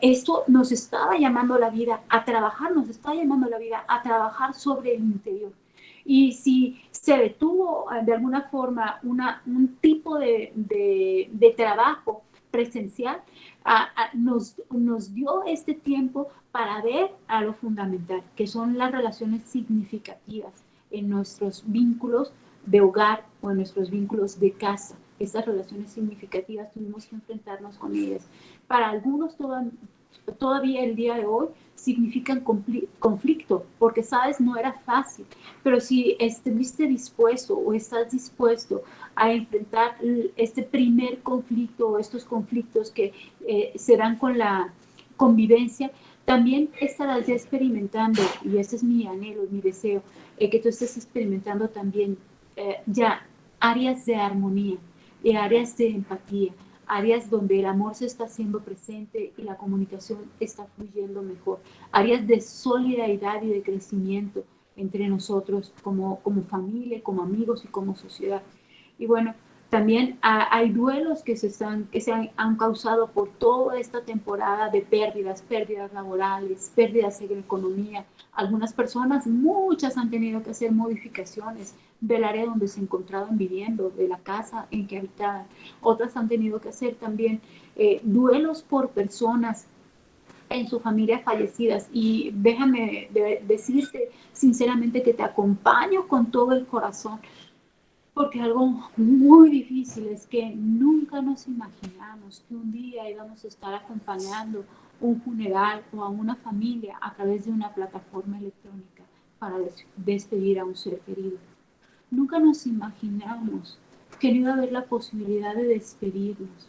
esto nos estaba llamando la vida a trabajar, nos está llamando la vida a trabajar sobre el interior. Y si se detuvo de alguna forma un tipo de trabajo presencial, nos dio este tiempo para ver a lo fundamental, que son las relaciones significativas en nuestros vínculos de hogar o en nuestros vínculos de casa. Estas relaciones significativas tuvimos que enfrentarnos con ellas. Para algunos todavía el día de hoy significan conflicto, porque sabes, no era fácil, pero si estuviste dispuesto o estás dispuesto a enfrentar este primer conflicto o estos conflictos que se dan con la convivencia, también estarás ya experimentando, y ese es mi anhelo, mi deseo, que tú estés experimentando también ya áreas de armonía, áreas de empatía, áreas donde el amor se está haciendo presente y la comunicación está fluyendo mejor, áreas de solidaridad y de crecimiento entre nosotros como familia, como amigos y como sociedad. Y bueno, también hay duelos que se han causado por toda esta temporada de pérdidas laborales, pérdidas en la economía. Algunas personas, muchas han tenido que hacer modificaciones del área donde se encontraban viviendo, de la casa en que habitaban. Otras han tenido que hacer también duelos por personas en su familia fallecidas. Y déjame decirte sinceramente que te acompaño con todo el corazón, Porque algo muy difícil es que nunca nos imaginamos que un día íbamos a estar acompañando un funeral o a una familia a través de una plataforma electrónica para despedir a un ser querido. Nunca nos imaginamos que no iba a haber la posibilidad de despedirnos.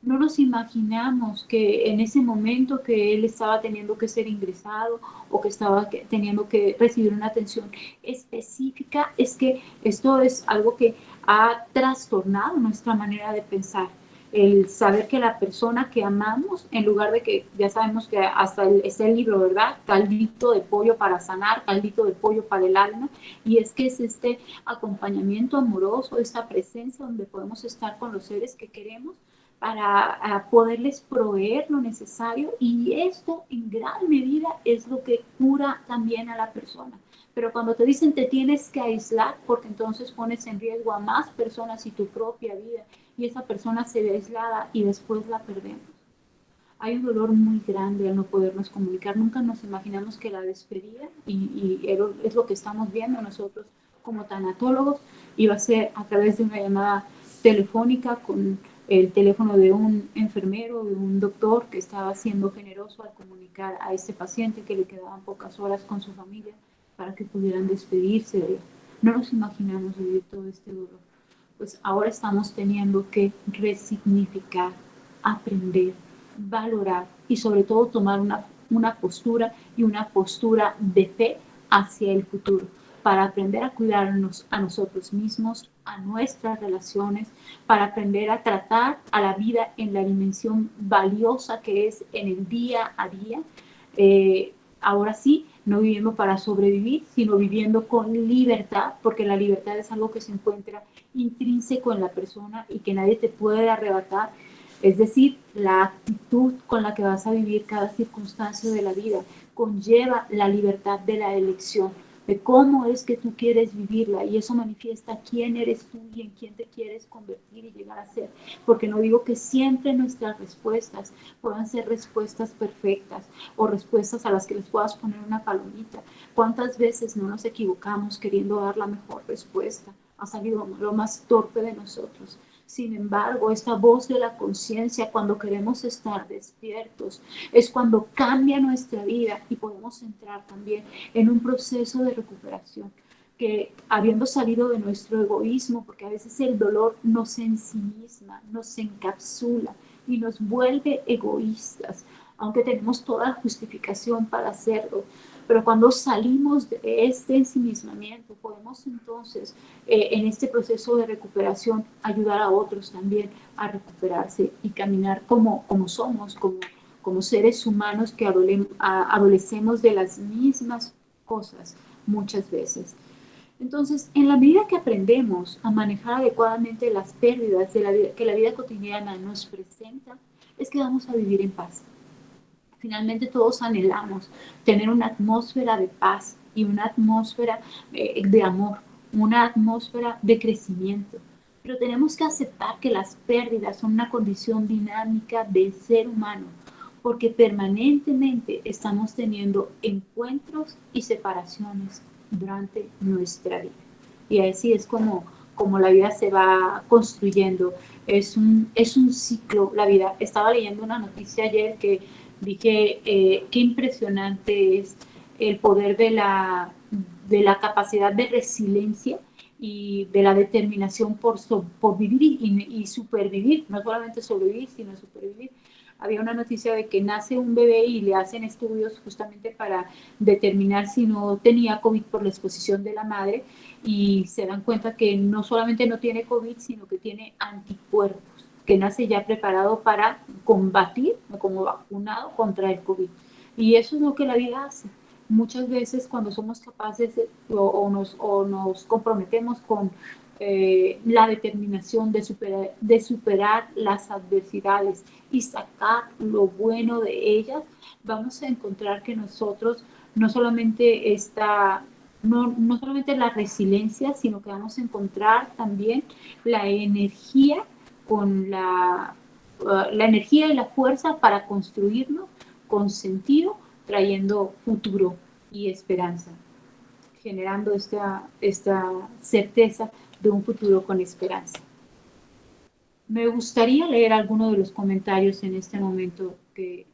No nos imaginamos que en ese momento que él estaba teniendo que ser ingresado o que estaba teniendo que recibir una atención específica, es que esto es algo que ha trastornado nuestra manera de pensar. El saber que la persona que amamos, en lugar de que ya sabemos que hasta está el libro, ¿verdad? Caldito de pollo para sanar, caldito de pollo para el alma, y es que es este acompañamiento amoroso, esta presencia donde podemos estar con los seres que queremos para poderles proveer lo necesario, y esto en gran medida es lo que cura también a la persona. Pero cuando te dicen te tienes que aislar, porque entonces pones en riesgo a más personas y tu propia vida, y esa persona se ve aislada y después la perdemos. Hay un dolor muy grande al no podernos comunicar. Nunca nos imaginamos que la despedida, y es lo que estamos viendo nosotros como tanatólogos, iba a ser a través de una llamada telefónica con el teléfono de un enfermero, de un doctor que estaba siendo generoso al comunicar a este paciente que le quedaban pocas horas con su familia para que pudieran despedirse de él. No nos imaginamos vivir todo este dolor. Pues ahora estamos teniendo que resignificar, aprender, valorar y sobre todo tomar una postura y una postura de fe hacia el futuro, para aprender a cuidarnos a nosotros mismos, a nuestras relaciones, para aprender a tratar a la vida en la dimensión valiosa que es en el día a día. Ahora sí, no viviendo para sobrevivir, sino viviendo con libertad, porque la libertad es algo que se encuentra intrínseco en la persona y que nadie te puede arrebatar. Es decir, la actitud con la que vas a vivir cada circunstancia de la vida conlleva la libertad de la elección, de cómo es que tú quieres vivirla, y eso manifiesta quién eres tú y en quién te quieres convertir y llegar a ser. Porque no digo que siempre nuestras respuestas puedan ser respuestas perfectas o respuestas a las que les puedas poner una palomita. ¿Cuántas veces no nos equivocamos queriendo dar la mejor respuesta? Ha salido lo más torpe de nosotros. Sin embargo, esta voz de la conciencia, cuando queremos estar despiertos, es cuando cambia nuestra vida y podemos entrar también en un proceso de recuperación, que habiendo salido de nuestro egoísmo, porque a veces el dolor nos ensimisma, nos encapsula y nos vuelve egoístas, aunque tenemos toda la justificación para hacerlo. Pero cuando salimos de este ensimismamiento, podemos entonces, en este proceso de recuperación, ayudar a otros también a recuperarse y caminar como somos, como seres humanos que adolecemos de las mismas cosas muchas veces. Entonces, en la medida que aprendemos a manejar adecuadamente las pérdidas de la vida, que la vida cotidiana nos presenta, es que vamos a vivir en paz. Finalmente todos anhelamos tener una atmósfera de paz y una atmósfera de amor, una atmósfera de crecimiento. Pero tenemos que aceptar que las pérdidas son una condición dinámica del ser humano, porque permanentemente estamos teniendo encuentros y separaciones durante nuestra vida. Y así es como la vida se va construyendo. Es un ciclo la vida. Estaba leyendo una noticia ayer que dije, qué impresionante es el poder de la capacidad de resiliencia y de la determinación por vivir y supervivir, no solamente sobrevivir, sino supervivir. Había una noticia de que nace un bebé y le hacen estudios justamente para determinar si no tenía COVID por la exposición de la madre, y se dan cuenta que no solamente no tiene COVID, sino que tiene anticuerpos, que nace ya preparado para combatir, como vacunado contra el COVID. Y eso es lo que la vida hace. Muchas veces cuando somos capaces o nos comprometemos con la determinación de superar las adversidades y sacar lo bueno de ellas, vamos a encontrar que nosotros no solamente no solamente la resiliencia, sino que vamos a encontrar también la energía la energía y la fuerza para construirnos con sentido, trayendo futuro y esperanza, generando esta certeza de un futuro con esperanza. Me gustaría leer algunos de los comentarios en este momento que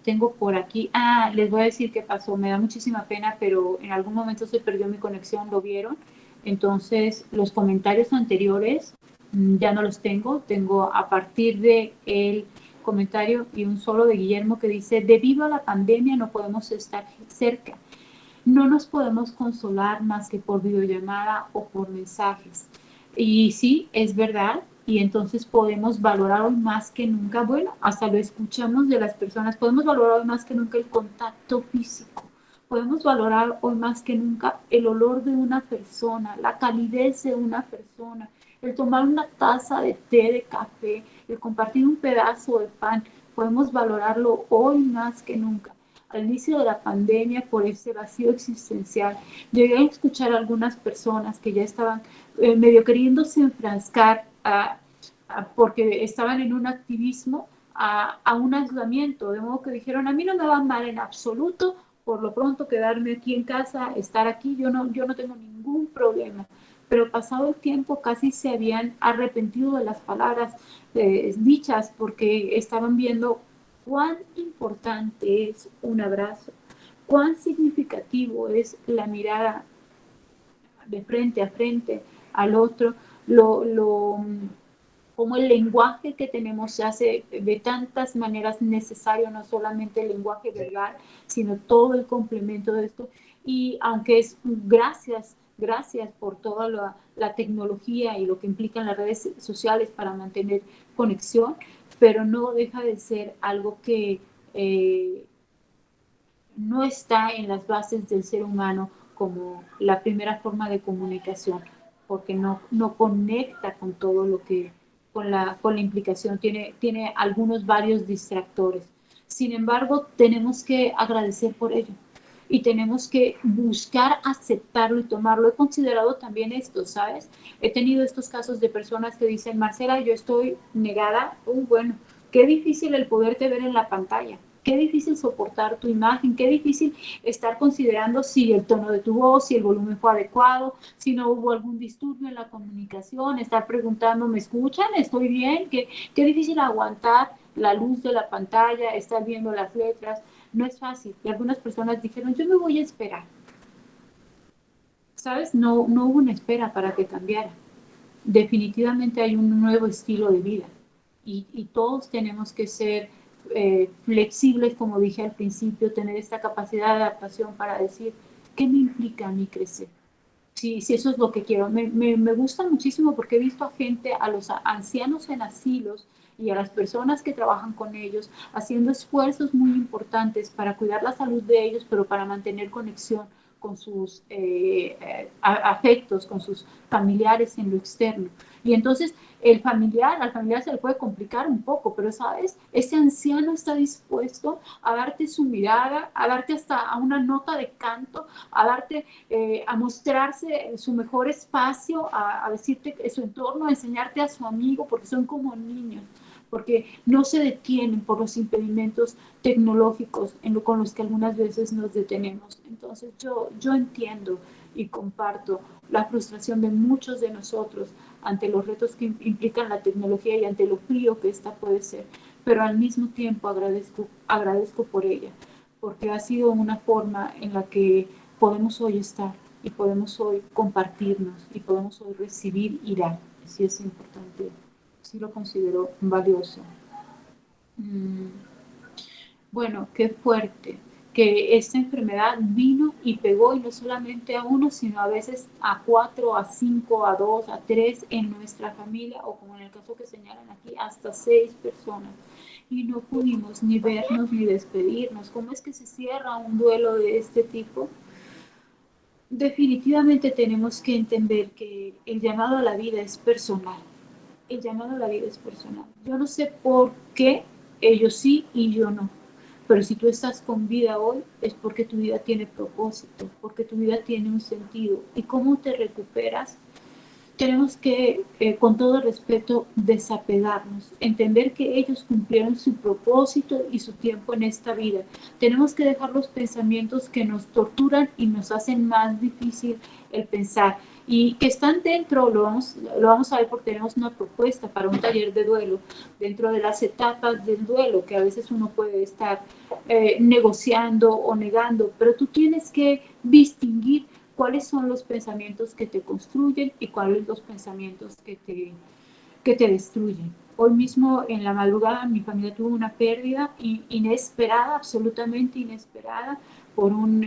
tengo por aquí. Les voy a decir qué pasó. Me da muchísima pena, pero en algún momento se perdió mi conexión, ¿lo vieron? Entonces, los comentarios anteriores ya no los tengo. Tengo a partir de el comentario y un solo de Guillermo que dice: debido a la pandemia no podemos estar cerca. No nos podemos consolar más que por videollamada o por mensajes. Y sí, es verdad. Y entonces podemos valorar hoy más que nunca, bueno, hasta lo escuchamos de las personas, podemos valorar hoy más que nunca el contacto físico. Podemos valorar hoy más que nunca el olor de una persona, la calidez de una persona, el tomar una taza de té, de café, el compartir un pedazo de pan. Podemos valorarlo hoy más que nunca. Al inicio de la pandemia, por ese vacío existencial, llegué a escuchar a algunas personas que ya estaban medio queriéndose enfrascar porque estaban en un activismo a un aislamiento, de modo que dijeron: a mí no me va mal en absoluto, por lo pronto quedarme aquí en casa, estar aquí, yo no tengo ningún problema. Pero pasado el tiempo casi se habían arrepentido de las palabras dichas, porque estaban viendo cuán importante es un abrazo, cuán significativo es la mirada de frente a frente al otro, como el lenguaje que tenemos se hace de tantas maneras necesario, no solamente el lenguaje verbal, sino todo el complemento de esto. Y aunque es gracias por toda la tecnología y lo que implican las redes sociales para mantener conexión, pero no deja de ser algo que no está en las bases del ser humano como la primera forma de comunicación, porque no conecta con todo lo que, con la implicación, tiene varios distractores. Sin embargo, tenemos que agradecer por ello y tenemos que buscar aceptarlo y tomarlo. He considerado también esto, ¿sabes? He tenido estos casos de personas que dicen: Marcela, yo estoy negada. Bueno, qué difícil el poderte ver en la pantalla. Qué difícil soportar tu imagen, qué difícil estar considerando si el tono de tu voz, si el volumen fue adecuado, si no hubo algún disturbio en la comunicación, estar preguntando: ¿me escuchan? ¿Estoy bien? Qué difícil aguantar la luz de la pantalla, estar viendo las letras. No es fácil. Y algunas personas dijeron: yo me voy a esperar. ¿Sabes? No hubo una espera para que cambiara. Definitivamente hay un nuevo estilo de vida y todos tenemos que ser flexibles, como dije al principio, tener esta capacidad de adaptación para decir: ¿qué me implica a mí crecer? Si eso es lo que quiero. Me gusta muchísimo porque he visto a gente, a los ancianos en asilos y a las personas que trabajan con ellos, haciendo esfuerzos muy importantes para cuidar la salud de ellos, pero para mantener conexión con sus afectos, con sus familiares en lo externo. Y entonces al familiar se le puede complicar un poco, pero sabes, ese anciano está dispuesto a darte su mirada, a darte hasta a una nota de canto, a darte, a mostrarse en su mejor espacio, a decirte su entorno, a enseñarte a su amigo, porque son como niños, porque no se detienen por los impedimentos tecnológicos con los que algunas veces nos detenemos. Entonces yo entiendo y comparto la frustración de muchos de nosotros ante los retos que implican la tecnología y ante lo frío que esta puede ser, pero al mismo tiempo agradezco por ella, porque ha sido una forma en la que podemos hoy estar y podemos hoy compartirnos y podemos hoy recibir y dar. Sí es importante, sí lo considero valioso. Bueno, qué fuerte que esta enfermedad vino y pegó, y no solamente a uno, sino a veces a 4, a 5, a 2, a 3 en nuestra familia, o como en el caso que señalan aquí, hasta 6 personas. Y no pudimos ni vernos ni despedirnos. ¿Cómo es que se cierra un duelo de este tipo? Definitivamente tenemos que entender que el llamado a la vida es personal. El llamado a la vida es personal. Yo no sé por qué ellos sí y yo no. Pero si tú estás con vida hoy, es porque tu vida tiene propósito, porque tu vida tiene un sentido. ¿Y cómo te recuperas? Tenemos que, con todo respeto, desapegarnos, entender que ellos cumplieron su propósito y su tiempo en esta vida. Tenemos que dejar los pensamientos que nos torturan y nos hacen más difícil el pensar. y que están dentro, lo vamos a ver porque tenemos una propuesta para un taller de duelo, dentro de las etapas del duelo, que a veces uno puede estar negociando o negando, pero tú tienes que distinguir cuáles son los pensamientos que te construyen y cuáles son los pensamientos que te destruyen. Hoy mismo en la madrugada mi familia tuvo una pérdida inesperada, absolutamente inesperada, por un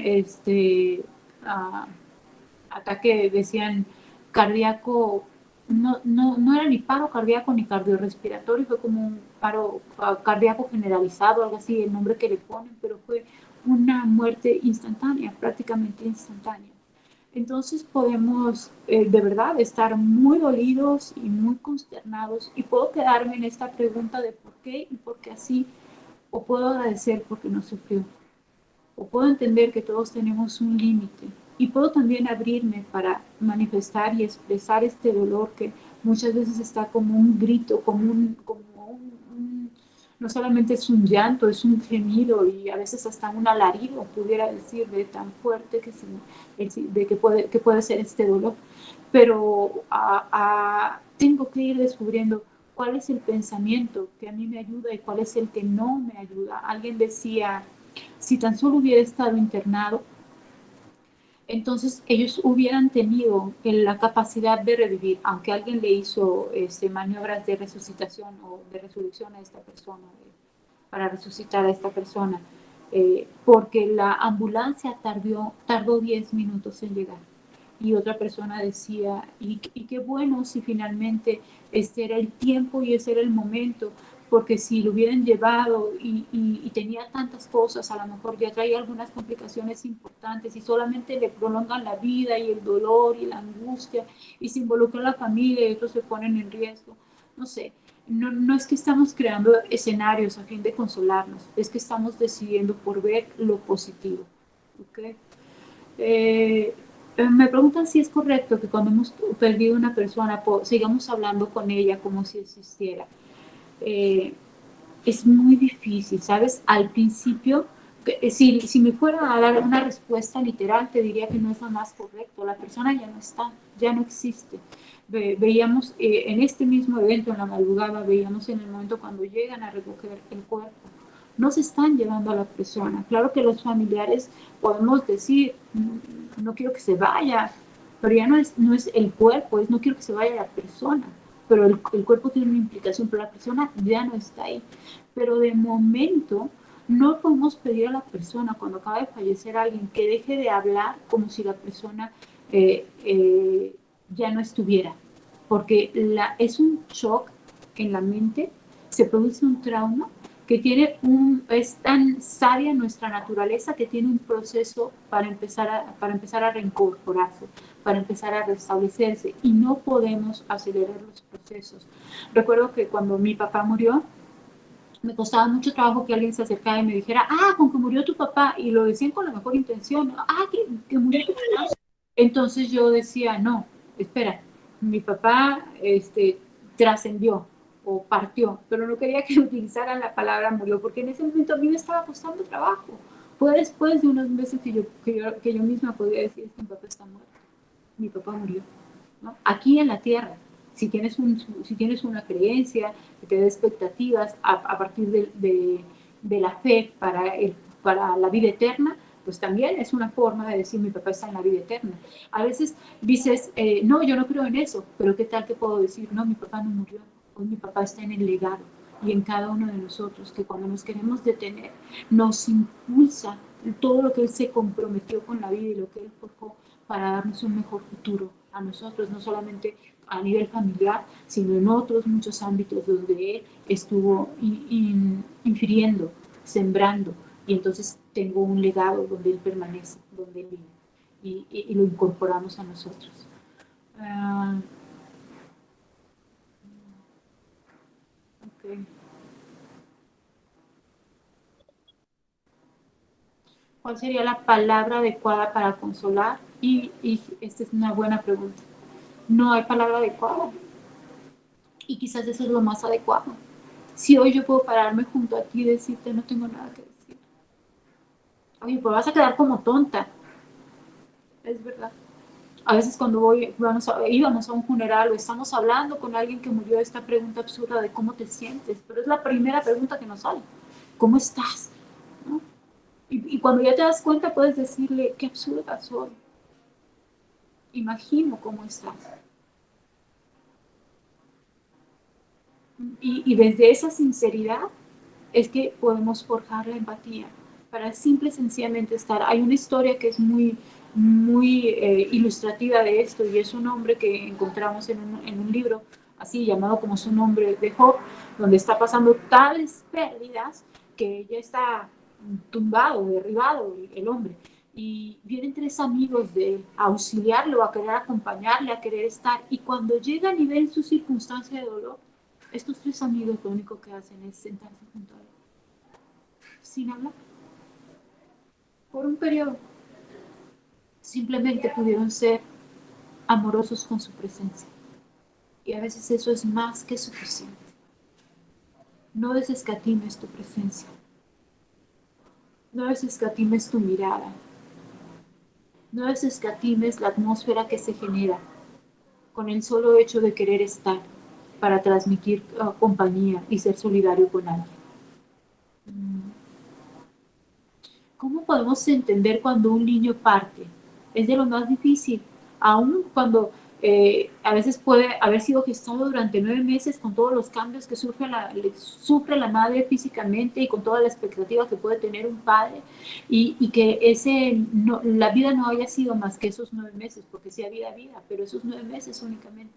ataque, decían, cardíaco. No era ni paro cardíaco ni cardiorrespiratorio, fue como un paro cardíaco generalizado, algo así, el nombre que le ponen, pero fue una muerte instantánea, prácticamente instantánea. Entonces podemos de verdad estar muy dolidos y muy consternados, y puedo quedarme en esta pregunta de por qué y por qué así, o puedo agradecer porque no sufrió, o puedo entender que todos tenemos un límite, y puedo también abrirme para manifestar y expresar este dolor que muchas veces está como un grito, no solamente es un llanto, es un gemido y a veces hasta un alarido, pudiera decir, de tan fuerte que puede ser este dolor. Pero tengo que ir descubriendo cuál es el pensamiento que a mí me ayuda y cuál es el que no me ayuda. Alguien decía, si tan solo hubiera estado internado, entonces ellos hubieran tenido la capacidad de revivir, aunque alguien le hizo maniobras de resucitación o de resurrección a esta persona, para resucitar a esta persona, porque la ambulancia tardó 10 minutos en llegar. Y otra persona decía, y qué bueno si finalmente este era el tiempo y ese era el momento, porque si lo hubieran llevado y tenía tantas cosas, a lo mejor ya traía algunas complicaciones importantes y solamente le prolongan la vida y el dolor y la angustia y se involucra la familia y otros se ponen en riesgo. No sé, no es que estamos creando escenarios a fin de consolarnos, es que estamos decidiendo por ver lo positivo. ¿Okay? Me preguntan si es correcto que cuando hemos perdido una persona sigamos hablando con ella como si existiera. Es muy difícil, ¿sabes? Al principio, si me fuera a dar una respuesta literal, te diría que no es lo más correcto. La persona ya no está, ya no existe. Veíamos en este mismo evento, en la madrugada, veíamos en el momento cuando llegan a recoger el cuerpo. No se están llevando a la persona. Claro que los familiares podemos decir, no quiero que se vaya, pero ya no es el cuerpo, es no quiero que se vaya la persona. Pero el cuerpo tiene una implicación, pero la persona ya no está ahí. Pero de momento no podemos pedir a la persona cuando acaba de fallecer alguien que deje de hablar como si la persona ya no estuviera, porque es un shock en la mente, se produce un trauma que es tan sabia nuestra naturaleza que tiene un proceso para empezar a reincorporarse, para empezar a restablecerse, y no podemos acelerar los procesos. Recuerdo que cuando mi papá murió, me costaba mucho trabajo que alguien se acercara y me dijera, con que murió tu papá, y lo decían con la mejor intención, que murió tu papá. Entonces yo decía, no, espera, mi papá trascendió o partió, pero no quería que utilizaran la palabra murió, porque en ese momento a mí me estaba costando trabajo. Fue después de unos meses que yo misma podía decir que mi papá está muerto, mi papá murió, ¿no? Aquí en la tierra. Si tienes una creencia que te da expectativas a partir de la fe para la vida eterna, pues también es una forma de decir mi papá está en la vida eterna. A veces dices, no, yo no creo en eso, pero ¿qué tal que puedo decir? No, mi papá no murió, hoy mi papá está en el legado y en cada uno de nosotros, que cuando nos queremos detener, nos impulsa todo lo que él se comprometió con la vida y lo que él forjó para darnos un mejor futuro a nosotros, no solamente a nivel familiar, sino en otros muchos ámbitos donde él estuvo infiriendo, sembrando, y entonces tengo un legado donde él permanece, donde él vive, y lo incorporamos a nosotros. Okay. ¿Cuál sería la palabra adecuada para consolar? Y esta es una buena pregunta. No hay palabra adecuada. Y quizás eso es lo más adecuado. Si hoy yo puedo pararme junto a ti y decirte no tengo nada que decir. Oye, pues vas a quedar como tonta. Es verdad. A veces cuando íbamos a un funeral o estamos hablando con alguien que murió, esta pregunta absurda de cómo te sientes, pero es la primera pregunta que nos sale. ¿Cómo estás? ¿No? Y cuando ya te das cuenta puedes decirle, qué absurda soy. Imagino cómo estás. Y desde esa sinceridad es que podemos forjar la empatía para simple y sencillamente estar. Hay una historia que es muy, muy ilustrativa de esto y es un hombre que encontramos en un libro así llamado como su nombre de Job, donde está pasando tales pérdidas que ya está tumbado, derribado el hombre. Y vienen tres amigos de él a auxiliarlo, a querer acompañarle, a querer estar. Y cuando llegan y ven su circunstancia de dolor, estos tres amigos lo único que hacen es sentarse junto a él, sin hablar, por un periodo. Simplemente pudieron ser amorosos con su presencia. Y a veces eso es más que suficiente. No desescatimes tu presencia. No desescatimes tu mirada. No desescatimes la atmósfera que se genera con el solo hecho de querer estar para transmitir compañía y ser solidario con alguien. ¿Cómo podemos entender cuando un niño parte? Es de lo más difícil, aun cuando a veces puede haber sido gestado durante 9 meses con todos los cambios que sufre la madre físicamente y con toda la expectativa que puede tener un padre y que la vida no haya sido más que esos 9 meses, porque sí había vida, pero esos 9 meses únicamente.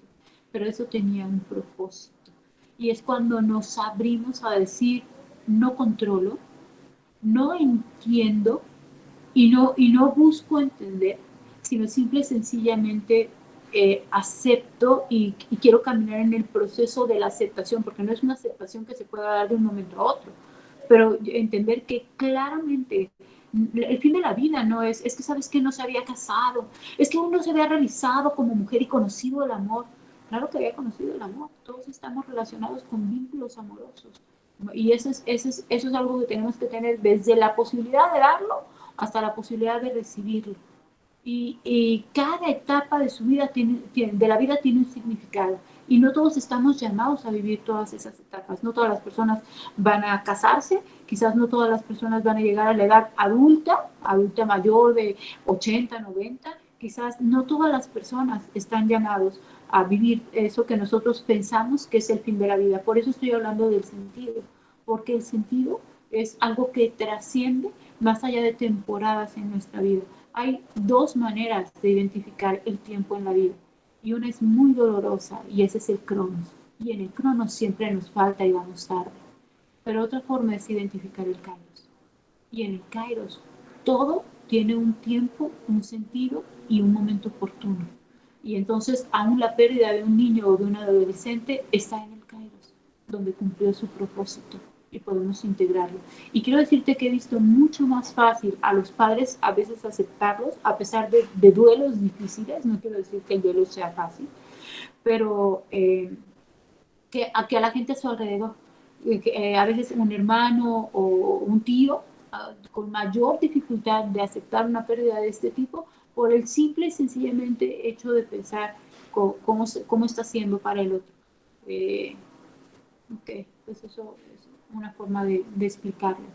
Pero eso tenía un propósito. Y es cuando nos abrimos a decir, no controlo, no entiendo y no busco entender, sino simple y sencillamente acepto y quiero caminar en el proceso de la aceptación, porque no es una aceptación que se pueda dar de un momento a otro, pero entender que claramente el fin de la vida no es que sabes que no se había casado, es que uno se había realizado como mujer y conocido el amor. Claro que había conocido el amor, todos estamos relacionados con vínculos amorosos. Y eso es algo que tenemos que tener desde la posibilidad de darlo hasta la posibilidad de recibirlo. Y cada etapa de su vida de la vida tiene un significado. Y no todos estamos llamados a vivir todas esas etapas. No todas las personas van a casarse, quizás no todas las personas van a llegar a la edad adulta mayor de 80, 90. Quizás no todas las personas están llamados a vivir eso que nosotros pensamos que es el fin de la vida. Por eso estoy hablando del sentido, porque el sentido es algo que trasciende más allá de temporadas en nuestra vida. Hay dos maneras de identificar el tiempo en la vida y una es muy dolorosa y ese es el cronos. Y en el cronos siempre nos falta y vamos tarde. Pero otra forma es identificar el kairos. Y en el kairos todo tiene un tiempo, un sentido y un momento oportuno. Y entonces aún la pérdida de un niño o de un adolescente está en el kairos, donde cumplió su propósito y podemos integrarlo. Y quiero decirte que he visto mucho más fácil a los padres a veces aceptarlos, a pesar de duelos difíciles, no quiero decir que el duelo sea fácil, pero que a la gente a su alrededor. A veces un hermano o un tío con mayor dificultad de aceptar una pérdida de este tipo por el simple y sencillamente hecho de pensar cómo está siendo para el otro. Ok, pues eso es una forma de explicarlo.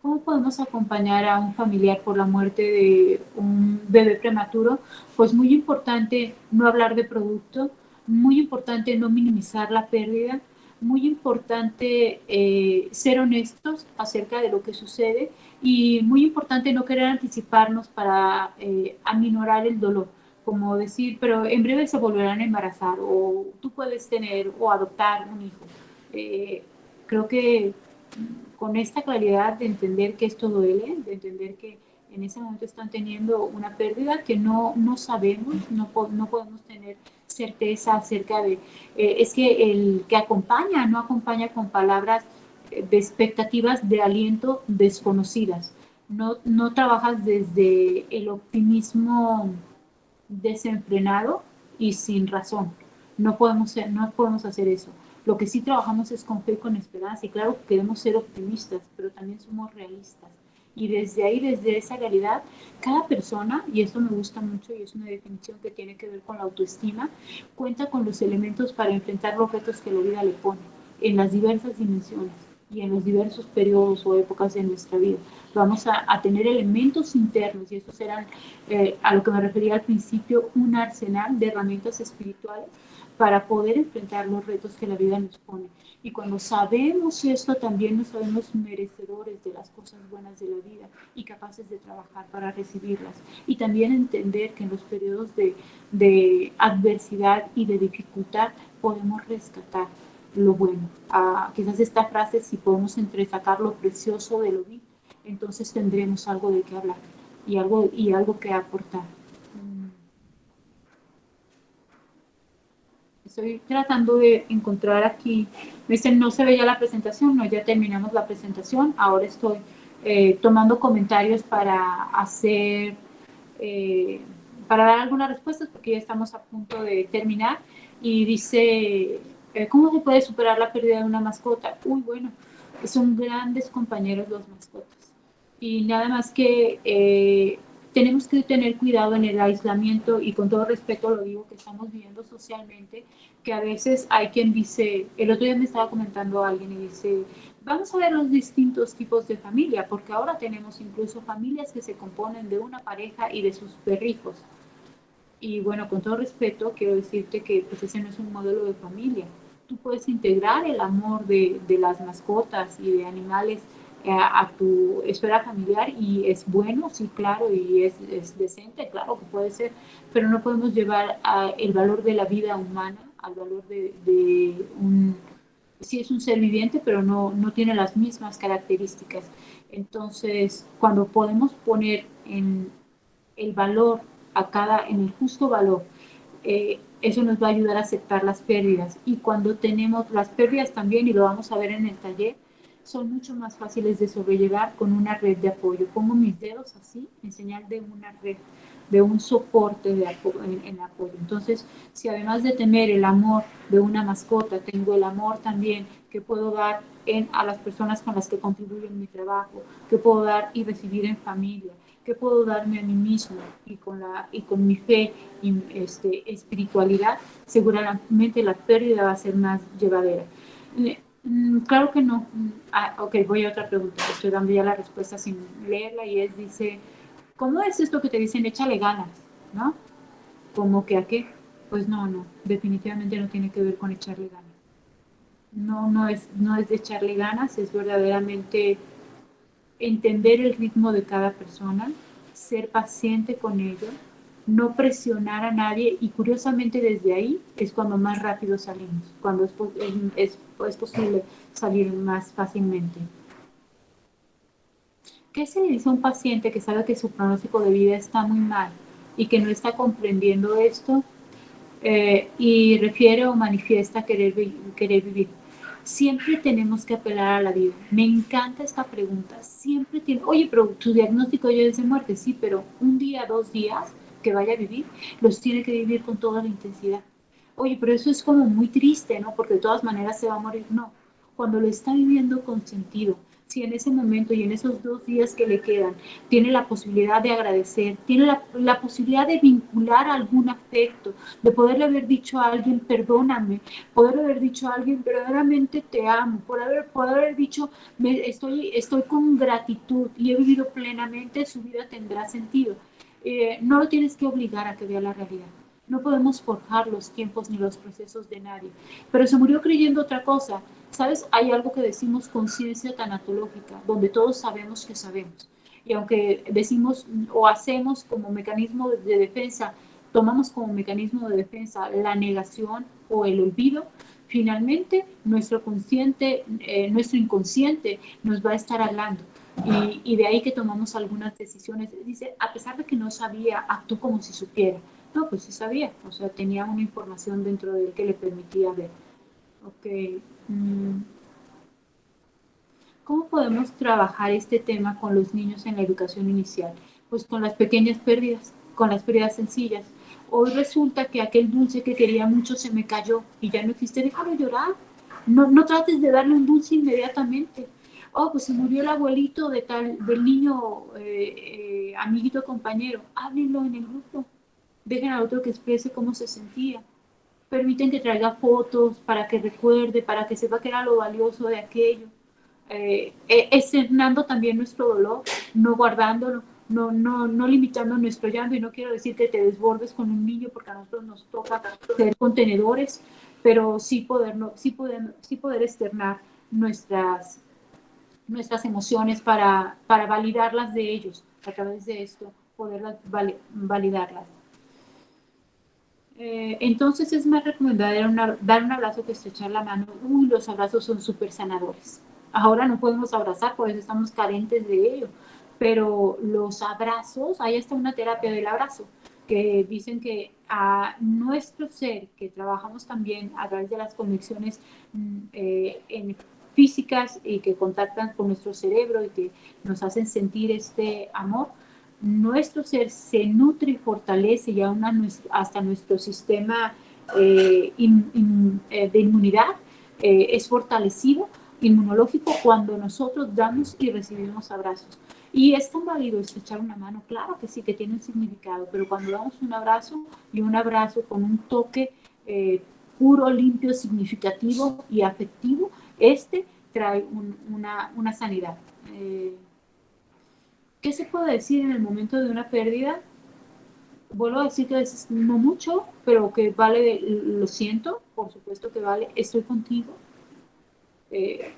¿Cómo podemos acompañar a un familiar por la muerte de un bebé prematuro? Pues muy importante no hablar de producto, muy importante no minimizar la pérdida, muy importante ser honestos acerca de lo que sucede y muy importante no querer anticiparnos para aminorar el dolor, como decir, pero en breve se volverán a embarazar o tú puedes tener o adoptar un hijo. Creo que con esta claridad de entender que esto duele, de entender que en ese momento están teniendo una pérdida que no sabemos, no podemos tener certeza acerca de, es que el que acompaña no acompaña con palabras de expectativas de aliento desconocidas, no trabajas desde el optimismo desenfrenado y sin razón. No podemos hacer eso. Lo que sí trabajamos es con fe y con esperanza. Y claro, queremos ser optimistas, pero también somos realistas. Y desde ahí, desde esa realidad, cada persona, y esto me gusta mucho y es una definición que tiene que ver con la autoestima, cuenta con los elementos para enfrentar los retos que la vida le pone en las diversas dimensiones y en los diversos periodos o épocas de nuestra vida. Vamos a tener elementos internos, y estos serán, a lo que me refería al principio, un arsenal de herramientas espirituales para poder enfrentar los retos que la vida nos pone. Y cuando sabemos esto, también nos sabemos merecedores de las cosas buenas de la vida y capaces de trabajar para recibirlas. Y también entender que en los periodos de adversidad y de dificultad podemos rescatar lo bueno. Quizás esta frase, si podemos entresacar lo precioso de lo vil, entonces tendremos algo de qué hablar y algo que aportar. Estoy tratando de encontrar aquí, me dicen, no se veía la presentación, no, ya terminamos la presentación, ahora estoy tomando comentarios para hacer, para dar algunas respuestas, porque ya estamos a punto de terminar, y dice, ¿cómo se puede superar la pérdida de una mascota? Uy, bueno, son grandes compañeros los mascotas, y nada más que tenemos que tener cuidado en el aislamiento, y con todo respeto lo digo, que estamos viviendo socialmente, que a veces hay quien dice, el otro día me estaba comentando alguien y dice, vamos a ver los distintos tipos de familia, porque ahora tenemos incluso familias que se componen de una pareja y de sus perrijos. Y bueno, con todo respeto, quiero decirte que pues ese no es un modelo de familia. Tú puedes integrar el amor de las mascotas y de animales a tu esfera familiar, y es bueno, sí, claro, y es decente, claro que puede ser, pero no podemos llevar el valor de la vida humana al valor de un... Sí es un ser viviente, pero no tiene las mismas características. Entonces, cuando podemos poner en el valor en el justo valor, eso nos va a ayudar a aceptar las pérdidas. Y cuando tenemos las pérdidas también, y lo vamos a ver en el taller, son mucho más fáciles de sobrellevar con una red de apoyo. Pongo mis dedos así en señal de una red, de un soporte en apoyo. Entonces, si además de tener el amor de una mascota, tengo el amor también que puedo dar a las personas con las que contribuyo en mi trabajo, que puedo dar y recibir en familia, que puedo darme a mí mismo, y con mi fe y espiritualidad, seguramente la pérdida va a ser más llevadera. Claro que no. Ok, voy a otra pregunta. Estoy dando ya la respuesta sin leerla, y dice, ¿cómo es esto que te dicen échale ganas? ¿No? ¿Cómo que a qué? Pues no, definitivamente no tiene que ver con echarle ganas. No es de echarle ganas, es verdaderamente entender el ritmo de cada persona, ser paciente con ello, no presionar a nadie, y curiosamente desde ahí es cuando más rápido salimos, cuando es posible salir más fácilmente. ¿Qué se le dice a un paciente que sabe que su pronóstico de vida está muy mal y que no está comprendiendo esto y refiere o manifiesta querer vivir? Siempre tenemos que apelar a la vida. Me encanta esta pregunta. Siempre tiene, oye, pero tu diagnóstico ya es de muerte, sí, pero un día, 2 días que vaya a vivir, los tiene que vivir con toda la intensidad. Oye, pero eso es como muy triste, ¿no? Porque de todas maneras se va a morir. No, cuando lo está viviendo con sentido, si en ese momento y en esos 2 días que le quedan tiene la posibilidad de agradecer, tiene la posibilidad de vincular algún afecto, de poderle haber dicho a alguien perdóname, poder haber dicho a alguien verdaderamente te amo, poder haber dicho estoy con gratitud y he vivido plenamente, su vida tendrá sentido. No lo tienes que obligar a que vea la realidad. No podemos forjar los tiempos ni los procesos de nadie. Pero se murió creyendo otra cosa. ¿Sabes? Hay algo que decimos conciencia tanatológica, donde todos sabemos que sabemos. Y aunque decimos o hacemos como mecanismo de defensa, tomamos como mecanismo de defensa la negación o el olvido, finalmente nuestro inconsciente nos va a estar hablando. Y de ahí que tomamos algunas decisiones. Dice, a pesar de que no sabía, actuó como si supiera. No, pues sí sabía, o sea, tenía una información dentro de él que le permitía ver. Ok. ¿Cómo podemos trabajar este tema con los niños en la educación inicial? Pues con las pequeñas pérdidas, con las pérdidas sencillas. Hoy resulta que aquel dulce que quería mucho se me cayó y ya no existe, déjalo llorar. No trates de darle un dulce inmediatamente. oh, pues se murió el abuelito del niño, amiguito, compañero. Háblenlo en el grupo. Dejen al otro que exprese cómo se sentía. Permiten que traiga fotos para que recuerde, para que sepa que era lo valioso de aquello. Externando también nuestro dolor, no guardándolo, no limitando nuestro llanto. Y no quiero decir que te desbordes con un niño, porque a nosotros nos toca ser contenedores, pero sí poder externar nuestras emociones para validarlas de ellos, a través de esto, poderlas validarlas. Entonces es más recomendable dar un abrazo que estrechar la mano. Uy, los abrazos son súper sanadores. Ahora no podemos abrazar, por eso estamos carentes de ello. Pero los abrazos, ahí está una terapia del abrazo, que dicen que a nuestro ser, que trabajamos también a través de las conexiones físicas y que contactan con nuestro cerebro y que nos hacen sentir este amor, nuestro ser se nutre y fortalece ya hasta nuestro sistema de inmunidad es fortalecido, inmunológico, cuando nosotros damos y recibimos abrazos. Y es tan válido estrechar una mano, claro que sí, que tiene un significado, pero cuando damos un abrazo, y un abrazo con un toque puro, limpio, significativo y afectivo, trae una sanidad. ¿Qué se puede decir en el momento de una pérdida? Vuelvo a decir que a veces no mucho, pero que vale, lo siento, por supuesto que vale, estoy contigo.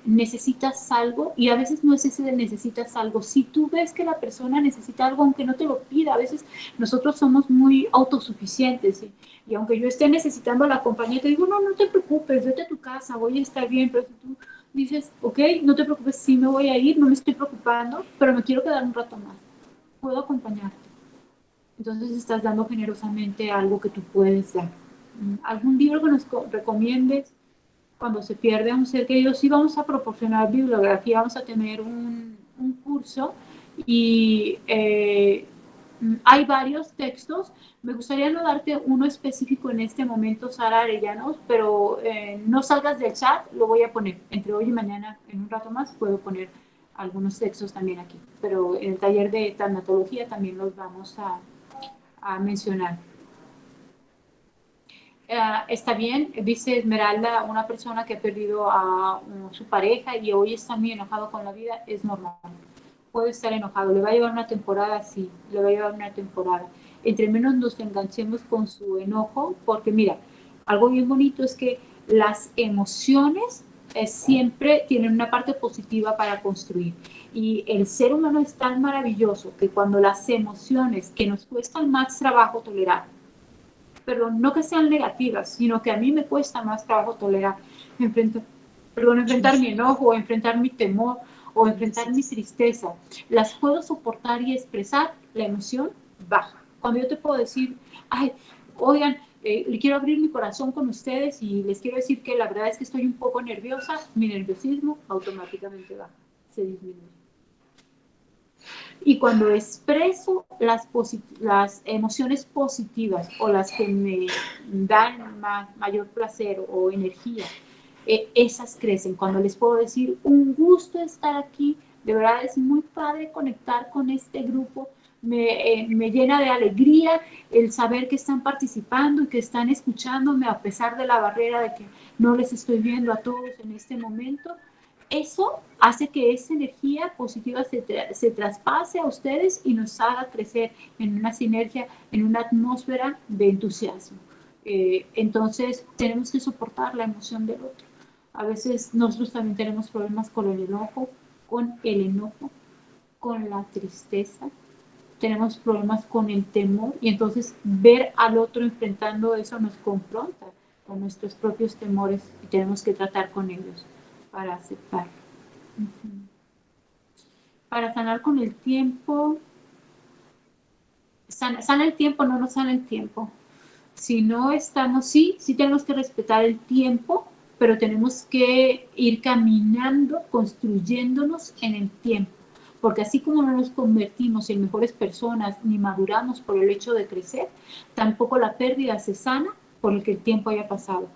Necesitas algo, y a veces no es ese de necesitas algo. Si tú ves que la persona necesita algo, aunque no te lo pida, a veces nosotros somos muy autosuficientes, ¿sí? Y aunque yo esté necesitando la compañía, te digo, no te preocupes, vete a tu casa, voy a estar bien. Pero si tú dices, ok, no te preocupes, sí me voy a ir, no me estoy preocupando, pero me quiero quedar un rato más, puedo acompañarte. Entonces estás dando generosamente algo que tú puedes dar. ¿Algún libro que nos recomiendes? Cuando se pierde a un ser querido, sí vamos a proporcionar bibliografía, vamos a tener un curso, y hay varios textos. Me gustaría no darte uno específico en este momento, Sara Arellanos, pero no salgas del chat, lo voy a poner. Entre hoy y mañana, en un rato más, puedo poner algunos textos también aquí. Pero en el taller de tanatología también los vamos a mencionar. Está bien, dice Esmeralda, una persona que ha perdido a su pareja y hoy está muy enojado con la vida, es normal. Puede estar enojado, le va a llevar una temporada, sí, le va a llevar una temporada. Entre menos nos enganchemos con su enojo, porque mira, algo bien bonito es que las emociones siempre tienen una parte positiva para construir. Y el ser humano es tan maravilloso que cuando las emociones que nos cuestan más trabajo tolerar, pero no que sean negativas, sino que a mí me cuesta más trabajo tolerar, enfrentar mi enojo, o enfrentar mi temor, o enfrentar mi tristeza, las puedo soportar y expresar, la emoción baja. Cuando yo te puedo decir, ay, oigan, le quiero abrir mi corazón con ustedes y les quiero decir que la verdad es que estoy un poco nerviosa, mi nerviosismo automáticamente baja, se disminuye. Y cuando expreso las emociones positivas o las que me dan mayor placer o energía, esas crecen. Cuando les puedo decir, un gusto estar aquí, de verdad es muy padre conectar con este grupo, me llena de alegría el saber que están participando y que están escuchándome a pesar de la barrera de que no les estoy viendo a todos en este momento. Eso hace que esa energía positiva se traspase a ustedes y nos haga crecer en una sinergia, en una atmósfera de entusiasmo. Entonces, tenemos que soportar la emoción del otro. A veces nosotros también tenemos problemas con el enojo, con la tristeza. Tenemos problemas con el temor, y entonces ver al otro enfrentando eso nos confronta con nuestros propios temores y tenemos que tratar con ellos para aceptar. Para sanar con el tiempo, sana el tiempo, no nos sana el tiempo. Si no estamos, sí tenemos que respetar el tiempo, pero tenemos que ir caminando, construyéndonos en el tiempo. Porque así como no nos convertimos en mejores personas ni maduramos por el hecho de crecer, tampoco la pérdida se sana por el que el tiempo haya pasado.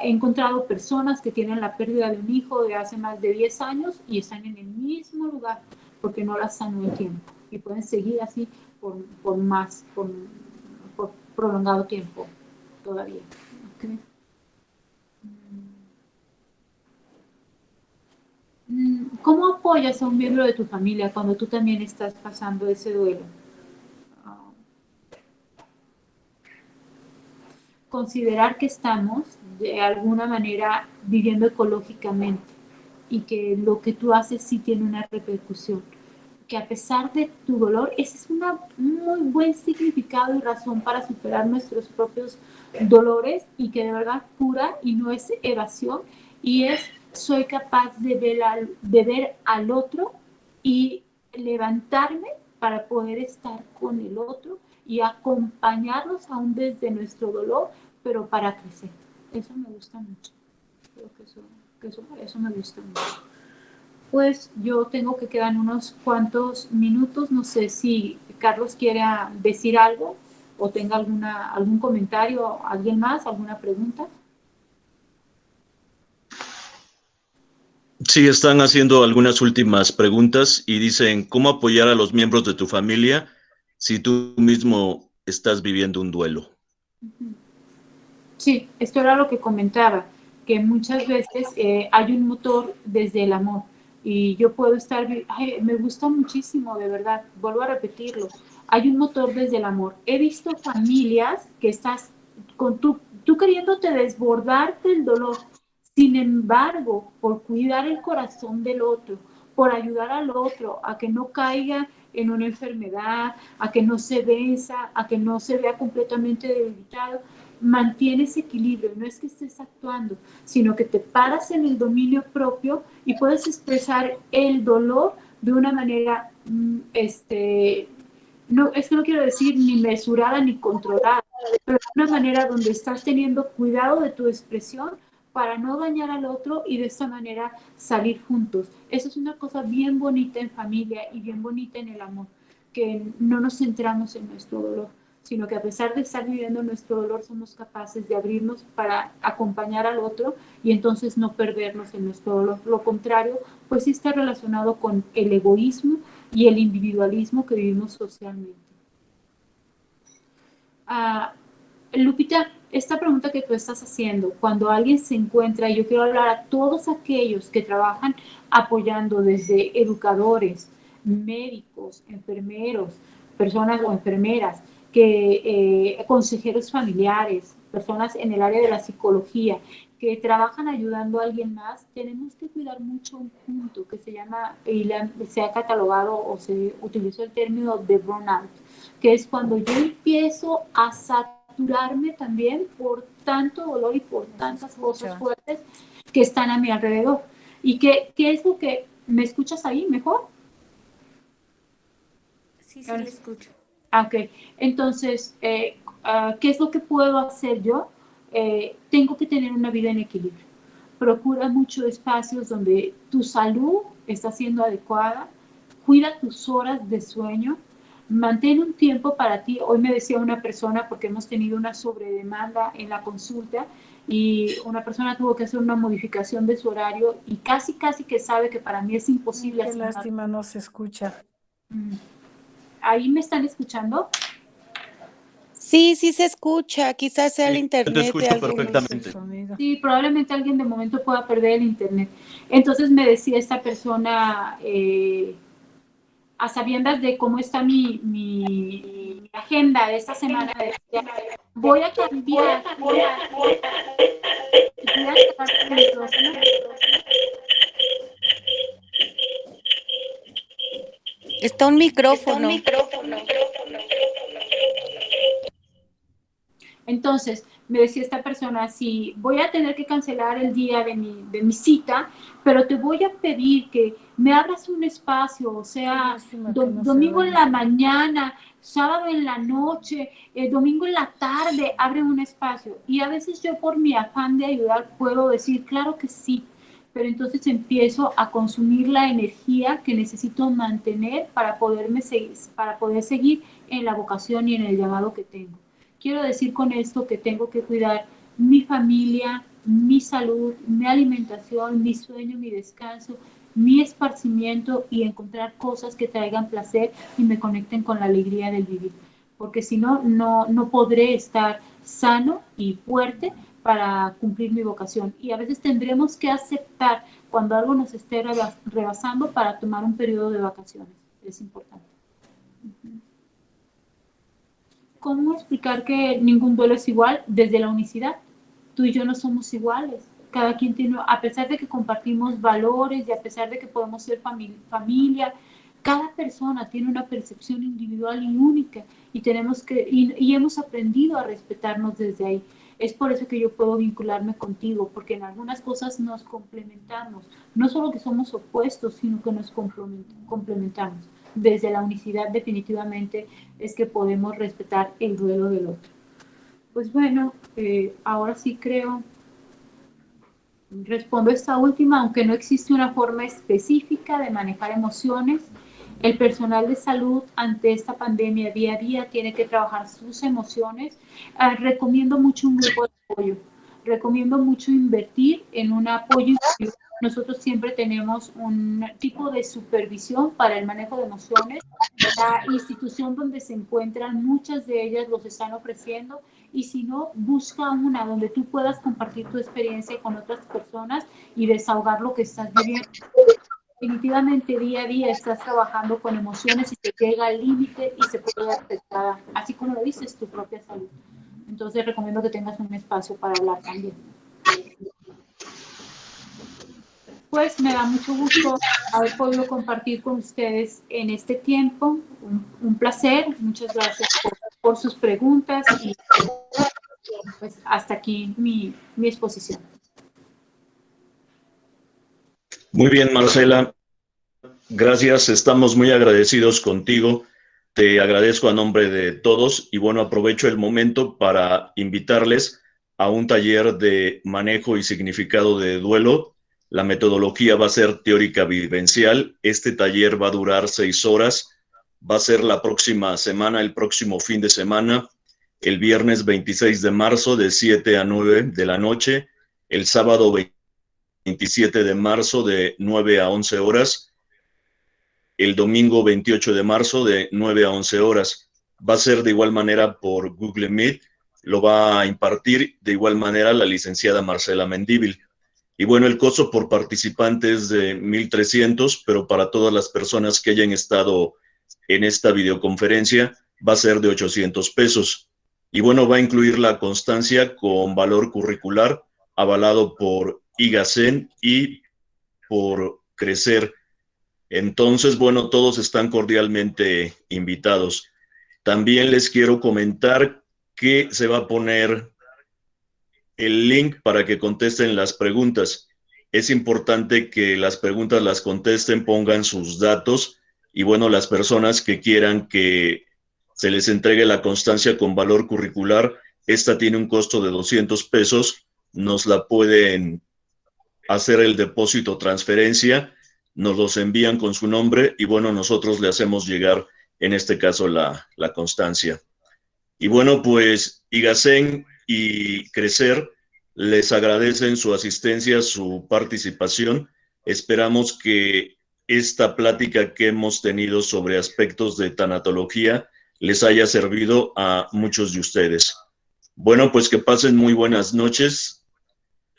He encontrado personas que tienen la pérdida de un hijo de hace más de 10 años y están en el mismo lugar porque no las sanó el tiempo y pueden seguir así por prolongado tiempo todavía. ¿Okay? ¿Cómo apoyas a un miembro de tu familia cuando tú también estás pasando ese duelo? Considerar que estamos de alguna manera viviendo ecológicamente y que lo que tú haces sí tiene una repercusión. Que a pesar de tu dolor, ese es un muy buen significado y razón para superar nuestros propios dolores y que de verdad cura y no es evasión y es soy capaz de ver al otro y levantarme para poder estar con el otro y acompañarlos aún desde nuestro dolor, pero para crecer. Eso me gusta mucho. Creo que eso me gusta mucho. Pues yo tengo que quedar unos cuantos minutos. No sé si Carlos quiere decir algo o tenga algún comentario, alguien más, alguna pregunta. Sí, están haciendo algunas últimas preguntas y dicen, ¿cómo apoyar a los miembros de tu familia si tú mismo estás viviendo un duelo? Sí, esto era lo que comentaba, que muchas veces hay un motor desde el amor y yo puedo estar, me gusta muchísimo, de verdad, vuelvo a repetirlo, hay un motor desde el amor. He visto familias que estás con tú queriéndote desbordarte el dolor, sin embargo, por cuidar el corazón del otro, por ayudar al otro a que no caiga en una enfermedad, a que no se venza, a que no se vea completamente debilitado, mantienes equilibrio, no es que estés actuando, sino que te paras en el dominio propio y puedes expresar el dolor de una manera, no, es que no quiero decir ni mesurada ni controlada, pero de una manera donde estás teniendo cuidado de tu expresión para no dañar al otro y de esta manera salir juntos. Eso es una cosa bien bonita en familia y bien bonita en el amor, que no nos centramos en nuestro dolor, sino que a pesar de estar viviendo nuestro dolor somos capaces de abrirnos para acompañar al otro y entonces no perdernos en nuestro dolor. Lo contrario, pues sí está relacionado con el egoísmo y el individualismo que vivimos socialmente. Lupita, esta pregunta que tú estás haciendo, cuando alguien se encuentra, y yo quiero hablar a todos aquellos que trabajan apoyando desde educadores, médicos, enfermeros, personas o enfermeras, consejeros familiares, personas en el área de la psicología, que trabajan ayudando a alguien más, tenemos que cuidar mucho un punto que se llama, y se ha catalogado o se utilizó el término de burnout, que es cuando yo empiezo a saturarme también por tanto dolor y por tantas cosas fuertes que están a mi alrededor. ¿Y qué es lo que me escuchas ahí mejor? Sí, sí, le escucho. Ok, entonces, ¿qué es lo que puedo hacer yo? Tengo que tener una vida en equilibrio. Procura muchos espacios donde tu salud está siendo adecuada, cuida tus horas de sueño, mantén un tiempo para ti. Hoy me decía una persona, porque hemos tenido una sobredemanda en la consulta, y una persona tuvo que hacer una modificación de su horario y casi que sabe que para mí es imposible. Qué lástima, no se escucha. ¿Ahí me están escuchando? Sí, sí se escucha. Quizás sea el Sí, internet te de escucho algunos. perfectamente. Sí, probablemente alguien de momento pueda perder el internet. Entonces me decía esta persona, a sabiendas de cómo está mi agenda de esta semana, decía, voy a cambiar. Está un micrófono. Entonces, me decía esta persona, sí, voy a tener que cancelar el día de mi cita, pero te voy a pedir que me abras un espacio, o sea, domingo en la mañana, sábado en la noche, domingo en la tarde, abre un espacio. Y a veces yo por mi afán de ayudar puedo decir, claro que sí, pero entonces empiezo a consumir la energía que necesito mantener para poder seguir en la vocación y en el llamado que tengo. Quiero decir con esto que tengo que cuidar mi familia, mi salud, mi alimentación, mi sueño, mi descanso, mi esparcimiento y encontrar cosas que traigan placer y me conecten con la alegría del vivir. Porque si no, no podré estar sano y fuerte para cumplir mi vocación. Y a veces tendremos que aceptar cuando algo nos esté rebasando para tomar un periodo de vacaciones. Es importante. ¿Cómo explicar que ningún duelo es igual? Desde la unicidad. Tú y yo no somos iguales. Cada quien tiene, a pesar de que compartimos valores y a pesar de que podemos ser familia, cada persona tiene una percepción individual y única y tenemos y hemos aprendido a respetarnos desde ahí. Es por eso que yo puedo vincularme contigo, porque en algunas cosas nos complementamos. No solo que somos opuestos, sino que nos complementamos. Desde la unicidad definitivamente es que podemos respetar el duelo del otro. Pues bueno, ahora sí creo, respondo esta última, aunque no existe una forma específica de manejar emociones, el personal de salud ante esta pandemia día a día tiene que trabajar sus emociones. Recomiendo mucho un grupo de apoyo, recomiendo mucho invertir en un apoyo individual. Nosotros siempre tenemos un tipo de supervisión para el manejo de emociones. La institución donde se encuentran, muchas de ellas los están ofreciendo y si no, busca una donde tú puedas compartir tu experiencia con otras personas y desahogar lo que estás viviendo. Definitivamente día a día estás trabajando con emociones y te llega al límite y se puede ver afectada, así como lo dices, tu propia salud. Entonces recomiendo que tengas un espacio para hablar también. Pues me da mucho gusto haber podido compartir con ustedes en este tiempo. Un placer. Muchas gracias por sus preguntas y pues hasta aquí mi exposición. Muy bien, Marcela. Gracias, estamos muy agradecidos contigo. Te agradezco a nombre de todos y bueno, aprovecho el momento para invitarles a un taller de manejo y significado de duelo. La metodología va a ser teórica vivencial. Este taller va a durar 6 horas. Va a ser la próxima semana, el próximo fin de semana, el viernes 26 de marzo de 7 a 9 de la noche, el sábado 27 de marzo de 9 a 11 horas, el domingo 28 de marzo de 9 a 11 horas. Va a ser de igual manera por Google Meet, lo va a impartir de igual manera la licenciada Marcela Mendívil. Y bueno, el costo por participante es de 1,300, pero para todas las personas que hayan estado en esta videoconferencia va a ser de 800 pesos. Y bueno, va a incluir la constancia con valor curricular avalado por IGACEN y por Crecer. Entonces, bueno, todos están cordialmente invitados. También les quiero comentar que se va a poner el link para que contesten las preguntas. Es importante que las preguntas las contesten, pongan sus datos y bueno, las personas que quieran que se les entregue la constancia con valor curricular, esta tiene un costo de 200 pesos, nos la pueden hacer el depósito transferencia, nos los envían con su nombre y bueno, nosotros le hacemos llegar en este caso la constancia. Y bueno, pues IGACEN y Crecer les agradecen su asistencia, su participación. Esperamos que esta plática que hemos tenido sobre aspectos de tanatología les haya servido a muchos de ustedes. Bueno, pues que pasen muy buenas noches.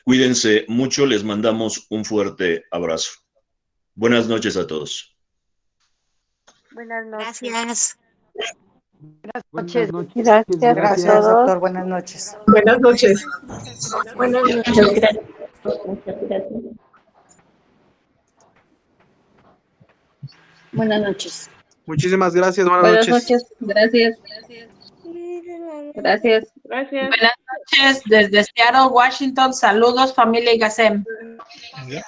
Cuídense mucho, les mandamos un fuerte abrazo. Buenas noches a todos. Buenas noches. Gracias. Buenas noches. Gracias a Gracias, todos. doctor. Buenas noches. Buenas noches. Buenas Muchas noches. gracias. Muchas gracias. Buenas noches. Muchísimas gracias. Buenas noches. Gracias. Gracias. Gracias. Buenas noches desde Seattle, Washington. Saludos, familia IGACEM. Gracias.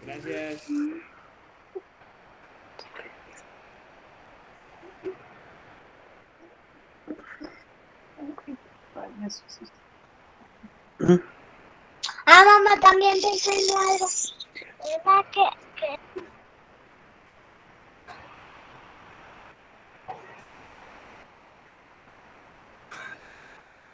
Gracias. también te enseño algo. ¿Verdad que